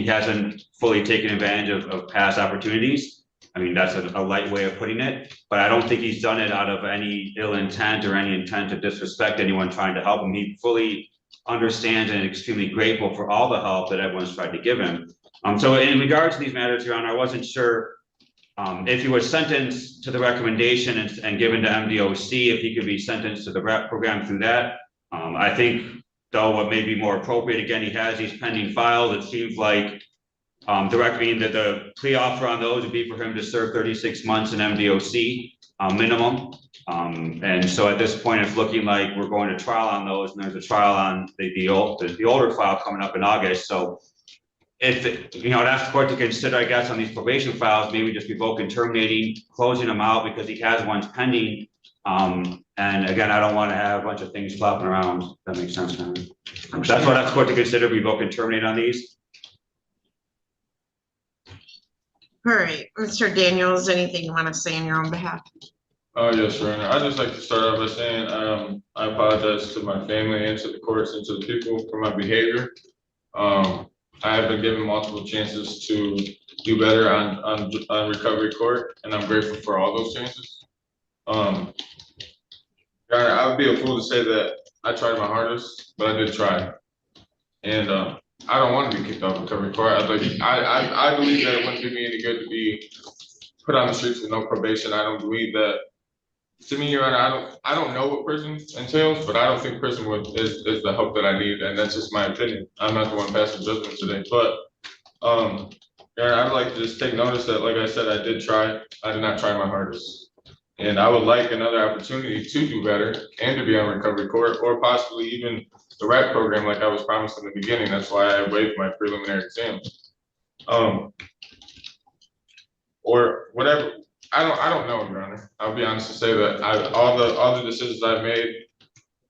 hasn't fully taken advantage of past opportunities. I mean, that's a light way of putting it, but I don't think he's done it out of any ill intent or any intent to disrespect anyone trying to help him. He fully understands and extremely grateful for all the help that everyone's tried to give him. So in regards to these matters, your honor, I wasn't sure if he was sentenced to the recommendation and given to MDOC, if he could be sentenced to the RAP program through that. I think, though, what may be more appropriate, again, he has these pending files. It seems like directly that the plea offer on those would be for him to serve 36 months in MDOC minimum. And so at this point, it's looking like we're going to trial on those, and there's a trial on the older file coming up in August. So if, I'd ask the court to consider, I guess, on these probation files, maybe just revoking, terminating, closing them out because he has ones pending. And again, I don't want to have a bunch of things flopping around. If that makes sense. That's what I ask the court to consider, revoke and terminate on these. All right, Mr. Daniels, anything you want to say on your own behalf? Yes, Your Honor. I'd just like to start off by saying I apologize to my family and to the courts and to the people for my behavior. I have been given multiple chances to do better on recovery court, and I'm grateful for all those chances. Your Honor, I would be a fool to say that I tried my hardest, but I did try. And I don't want to be kicked off recovery court. I believe that it wouldn't do me any good to be put on the streets with no probation. I don't believe that. To me, Your Honor, I don't know what prison entails, but I don't think prison is the help that I need, and that's just my opinion. I'm not the one passing judgment today, but Your Honor, I'd like to just take notice that, like I said, I did try. I did not try my hardest, and I would like another opportunity to do better and to be on recovery court, or possibly even the RAP program, like I was promised in the beginning. That's why I waived my preliminary exam, or whatever. I don't know, Your Honor. I'll be honest to say that all the decisions I've made,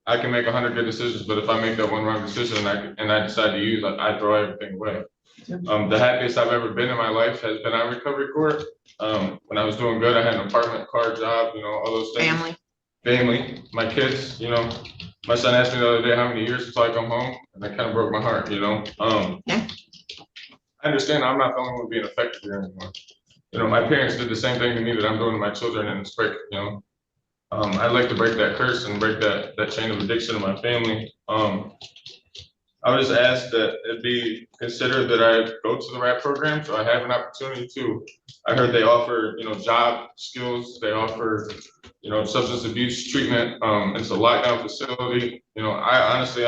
I can make 100 good decisions, but if I make that one wrong decision and I decide to use it, I throw everything away. The happiest I've ever been in my life has been on recovery court. When I was doing good, I had an apartment, car, job, all those things. Family, my kids, my son asked me the other day how many years until I come home, and that kind of broke my heart, I understand I'm not the only one being affected here anymore. My parents did the same thing to me that I'm doing to my children, and it's break, I'd like to break that curse and break that chain of addiction in my family. I would just ask that it be considered that I go to the RAP program, so I have an opportunity to. I heard they offer, job skills, they offer, substance abuse treatment. It's a lockdown facility. I honestly,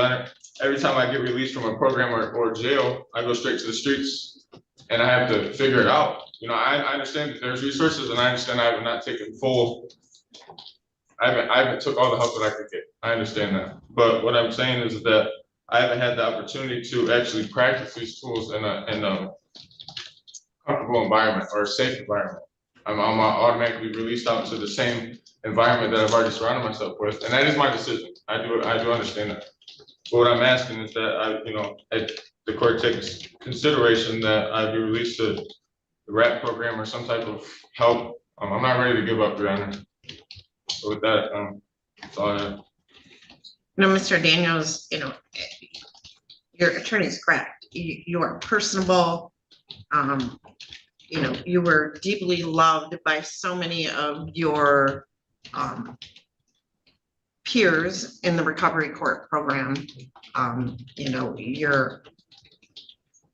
every time I get released from a program or jail, I go straight to the streets, and I have to figure it out. I understand that there's resources, and I understand I have not taken full. I haven't took all the help that I could get. I understand that, but what I'm saying is that I haven't had the opportunity to actually practice these tools in a comfortable environment or a safe environment. I'm automatically released out to the same environment that I've already surrounded myself with, and that is my decision. I do understand that. But what I'm asking is that the court takes consideration that I be released to the RAP program or some type of help. I'm not ready to give up, Your Honor. So with that, that's all I have. Mr. Daniels, your attorney's correct. You are personable. you know, you were deeply loved by so many of your peers in the recovery court program. You know,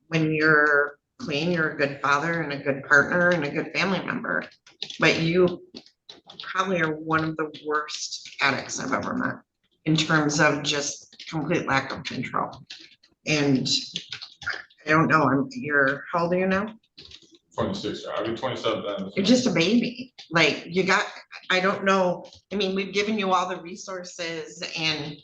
when you're clean, you're a good father and a good partner and a good family member, but you probably are one of the worst addicts I've ever met in terms of just complete lack of control. And I don't know, how old are you now? 26, I'll be 27 then. You're just a baby. Like I don't know. I mean, we've given you all the resources and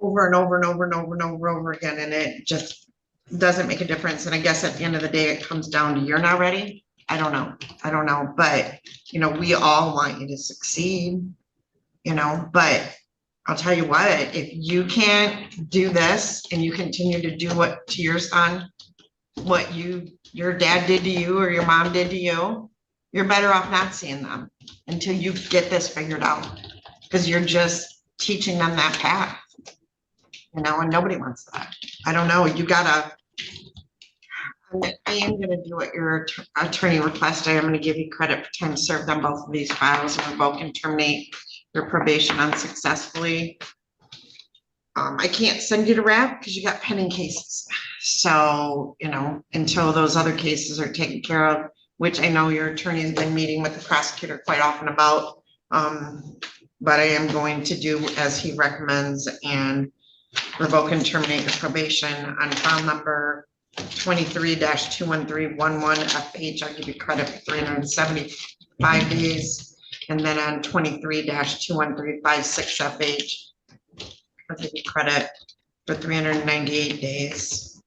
over and over and over and over and over again, and it just doesn't make a difference. And I guess at the end of the day, it comes down to you're not ready. I don't know, but you know, we all want you to succeed, you know, but I'll tell you what, if you can't do this and you continue to do what to your son, what your dad did to you or your mom did to you, you're better off not seeing them until you get this figured out, because you're just teaching them that path, you know, and nobody wants that. I don't know, I am gonna do what your attorney requested. I'm gonna give you credit for time served on both of these files and revoke and terminate your probation unsuccessfully. I can't send you to RAP because you got pending cases. So, you know, until those other cases are taken care of, which I know your attorney has been meeting with the prosecutor quite often about. But I am going to do as he recommends and revoke and terminate your probation on file number 23-21311 FH. I'll give you credit for 375 days. And then on 23-21356 FH, I'll give you credit for 398 days.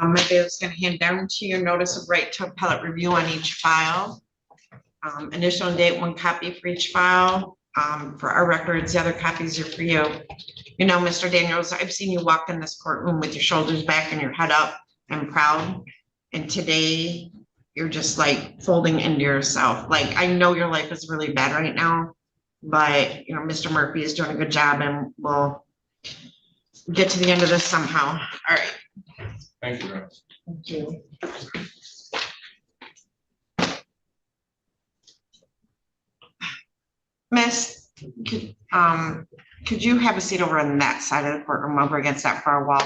Maybe I was going to hand down to you notice of right to appellate review on each file. Initial and date, 1 copy for each file. For our records, the other copies are for you. You know, Mr. Daniels, I've seen you walk in this courtroom with your shoulders back and your head up and proud. And today you're just like folding into yourself. Like, I know your life is really bad right now, but you know, Mr. Murphy is doing a good job and we'll get to the end of this somehow. All right. Thank you. Thank you. Miss, could you have a seat over on that side of the courtroom over against that far wall?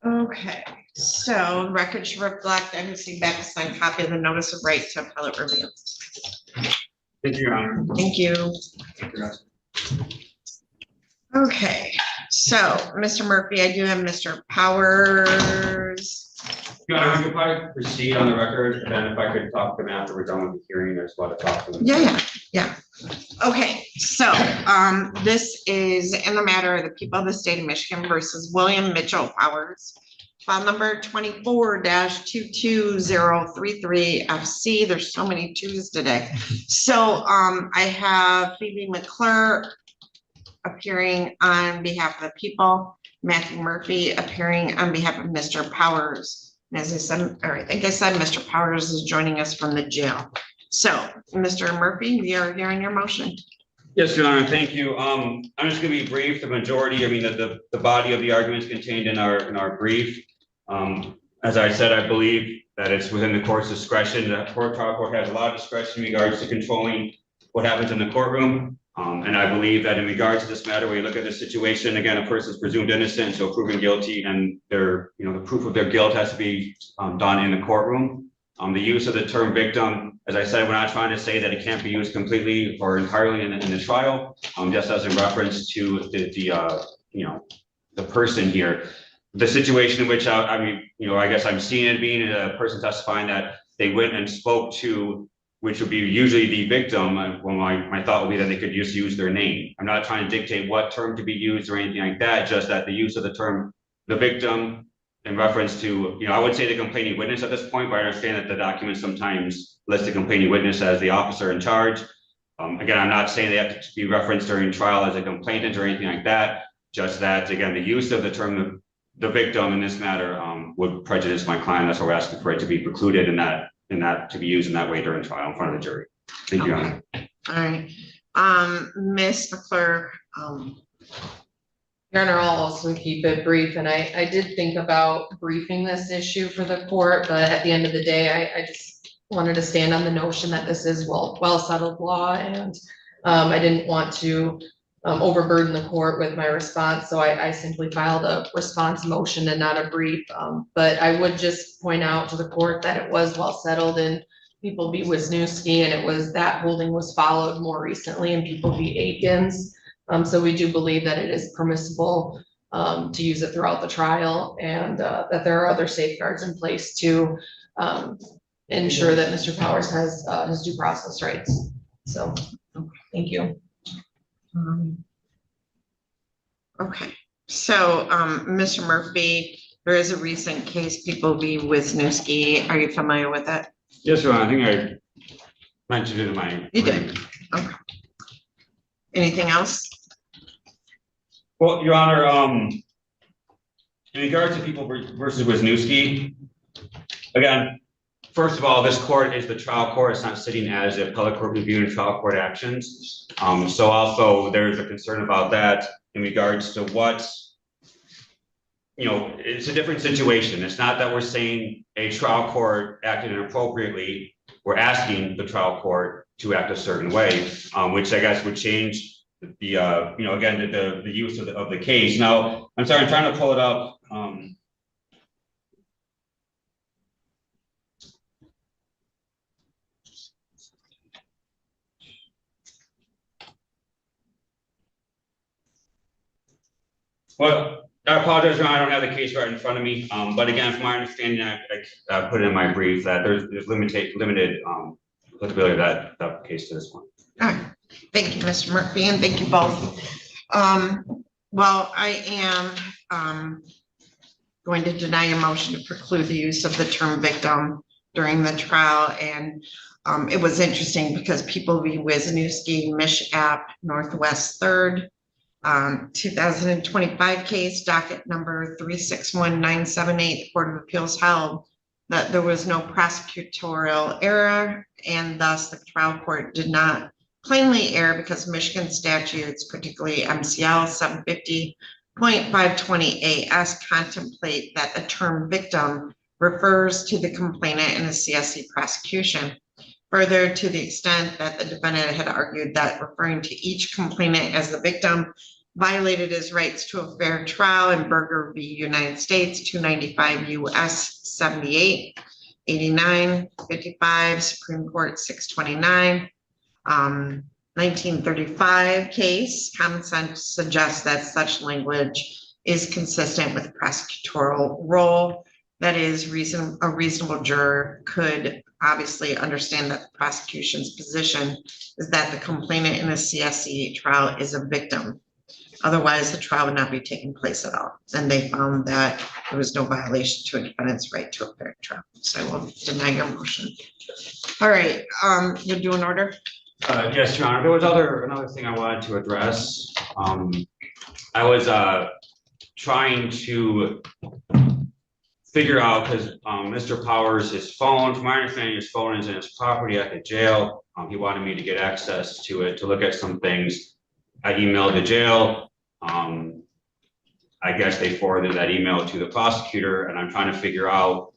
Okay, so the record should reflect I received back a signed copy of the notice of right to appellate review. Thank you, Your Honor. Thank you. Okay, so Mr. Murphy, I do have Mr. Powers. Your Honor, if I proceed on the record, and then if I could talk to them after we're done with the hearing, there's a lot to talk to them. Yeah. Okay, so this is in the matter of the people of the state of Michigan versus William Mitchell Powers. File number 24-22033 FC. There's so many twos today. So I have Phoebe McClure appearing on behalf of the people, Matthew Murphy appearing on behalf of Mr. Powers. And as I said, or I think I said, Mr. Powers is joining us from the jail. So, Mr. Murphy, we are hearing your motion. Yes, Your Honor, thank you. I'm just going to be brief. The majority, I mean, the body of the arguments contained in our brief. As I said, I believe that it's within the court's discretion. The trial court has a lot of discretion in regards to controlling what happens in the courtroom. And I believe that in regards to this matter, when you look at the situation, again, a person is presumed innocent, so proven guilty, and the proof of their guilt has to be done in the courtroom. The use of the term victim, as I said, we're not trying to say that it can't be used completely or entirely in the trial, just as a reference to the person here. The situation in which I guess I'm seeing it being a person testifying that they went and spoke to, which would be usually the victim. Well, my thought would be that they could just use their name. I'm not trying to dictate what term to be used or anything like that, just that the use of the term, the victim, in reference to, I would say the complaining witness at this point, but I understand that the documents sometimes list the complaining witness as the officer in charge. Again, I'm not saying they have to be referenced during trial as a complainant or anything like that, just that, again, the use of the term the victim in this matter, would prejudice my client. That's why we're asking for it to be precluded and that to be used in that way during trial in front of the jury. Thank you, Your Honor. All right, Ms. McClure, Your Honor, I'll also keep it brief, and I did think about briefing this issue for the court, but at the end of the day, I just wanted to stand on the notion that this is well settled law, and I didn't want to overburden the court with my response, so I simply filed a response motion and not a brief. But I would just point out to the court that it was well settled in People v. Wisniewski, and it was that holding was followed more recently in People v. Akins. So we do believe that it is permissible to use it throughout the trial, and that there are other safeguards in place to ensure that Mr. Powers has his due process rights. So, thank you. Okay, so, Mr. Murphy, there is a recent case, People v. Wisniewski. Are you familiar with it? Yes, Your Honor. I think I mentioned it in my. You did. Okay. Anything else? Well, Your Honor, in regards to People versus Wisniewski, again, first of all, this court is the trial court. It's not sitting as a appellate court reviewing trial court actions. So also there's a concern about that in regards to what, it's a different situation. It's not that we're saying a trial court acted inappropriately. We're asking the trial court to act a certain way, which I guess would change the, again, the use of the case. Now, I'm sorry, I'm trying to pull it up. Well, I apologize, Your Honor, I don't have the case right in front of me. But again, from my understanding, I put it in my brief that there's limited applicability of that case to this one. All right. Thank you, Mr. Murphy, and thank you both. Well, I am going to deny your motion to preclude the use of the term victim during the trial. And it was interesting because People v. Wisniewski, Mich App, Northwest 3rd, 2025 case, docket number 361978, Court of Appeals held that there was no prosecutorial error, and thus the trial court did not plainly err because Michigan statutes, particularly MCL 750.520 AS, contemplate that the term victim refers to the complainant in a CSE prosecution. Further, to the extent that the defendant had argued that referring to each complainant as the victim violated his rights to a fair trial in Berger v. United States, 295 U.S. 78, 89, 55, Supreme Court 629, 1935 case, common sense suggests that such language is consistent with prosecutorial role. That is, a reasonable juror could obviously understand that the prosecution's position is that the complainant in a CSE trial is a victim. Otherwise, the trial would not be taking place at all. And they found that there was no violation to a defendant's right to a fair trial. So I will deny your motion. All right, you'll do an order? Yes, Your Honor. There was another thing I wanted to address. I was trying to figure out, because Mr. Powers, his phone, from my understanding, his phone is in his property at the jail. He wanted me to get access to it to look at some things. I emailed the jail. I guess they forwarded that email to the prosecutor, and I'm trying to figure out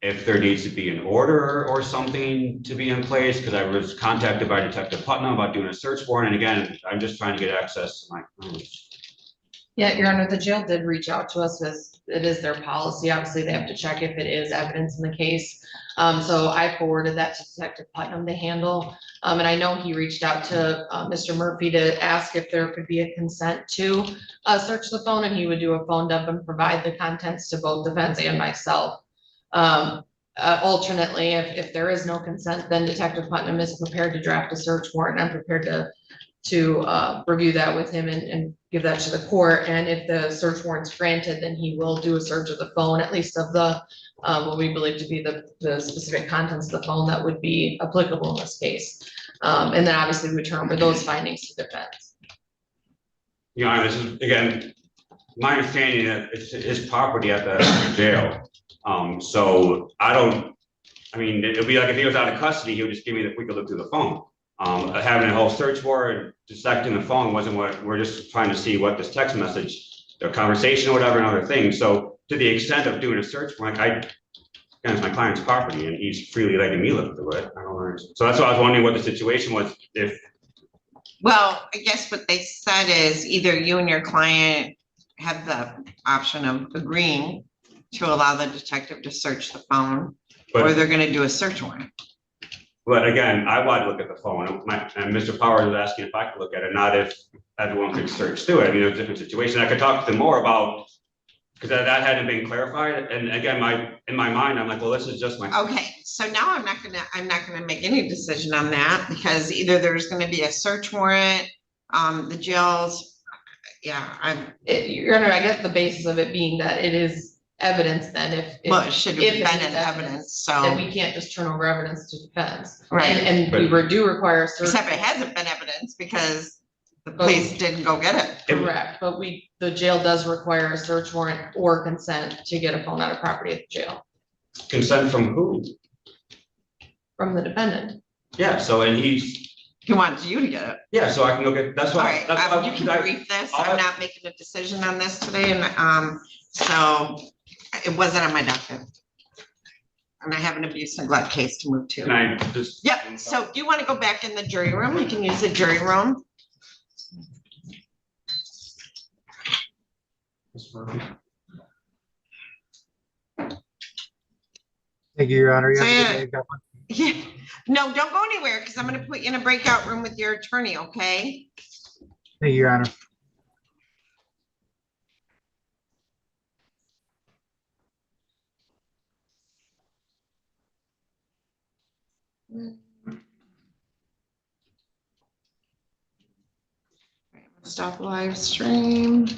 if there needs to be an order or something to be in place, because I was contacted by Detective Putnam about doing a search warrant. And again, I'm just trying to get access to my phone. Yeah, Your Honor, the jail did reach out to us as it is their policy. Obviously, they have to check if it is evidence in the case. So I forwarded that to Detective Putnam to handle. And I know he reached out to Mr. Murphy to ask if there could be a consent to search the phone, and he would do a phone dump and provide the contents to both defense and myself. Alternately, if there is no consent, then Detective Putnam is prepared to draft a search warrant. I'm prepared to review that with him and give that to the court. And if the search warrant's granted, then he will do a search of the phone, at least of the what we believe to be the specific contents of the phone that would be applicable in this case. And then obviously we turn over those findings to defense. Your Honor, this is, again, my understanding that it's his property at the jail. So I mean, it'd be like if he was out of custody, he would just give me we could look through the phone. Having a whole search warrant, dissecting the phone wasn't what, we're just trying to see what this text message, the conversation or whatever and other things. So to the extent of doing a search warrant, it's my client's property and he's freely letting me look through it. I don't understand. So that's why I was wondering what the situation was if. Well, I guess what they said is either you and your client have the option of agreeing to allow the detective to search the phone, or they're gonna do a search warrant. But again, I want to look at the phone, and Mr. Powers was asking if I could look at it, not if everyone could search through it. I mean, it's a different situation. I could talk to them more about, because that hadn't been clarified. And again, in my mind, I'm like, well, this is just my. Okay, so now I'm not gonna make any decision on that, because either there's gonna be a search warrant, the jails, Your Honor, I guess the basis of it being that it is evidence then well, it should have if been it in is evidence, so. then we can't just turn over evidence to defense. Right. And we do require a search. Except it hasn't been evidence because the police didn't go get it. Correct, but the jail does require a search warrant or consent to get a phone out of property at the jail. Consent from who? From the defendant. Yeah, so, and he wants you to get it. Yeah, so I can go get, that's All why. right, you can brief this. I'm not making a decision on this today, and so it wasn't on my docket. And I have an abuse neglect case to move to. Can I just? Yep, so if you want to go back in the jury room, you can use the jury room. Thank you, Your Honor. You So, have a good day. Yeah, no, don't go anywhere, because I'm gonna put you in a breakout room with your attorney, okay? Thank you, Your Honor. Stop live stream.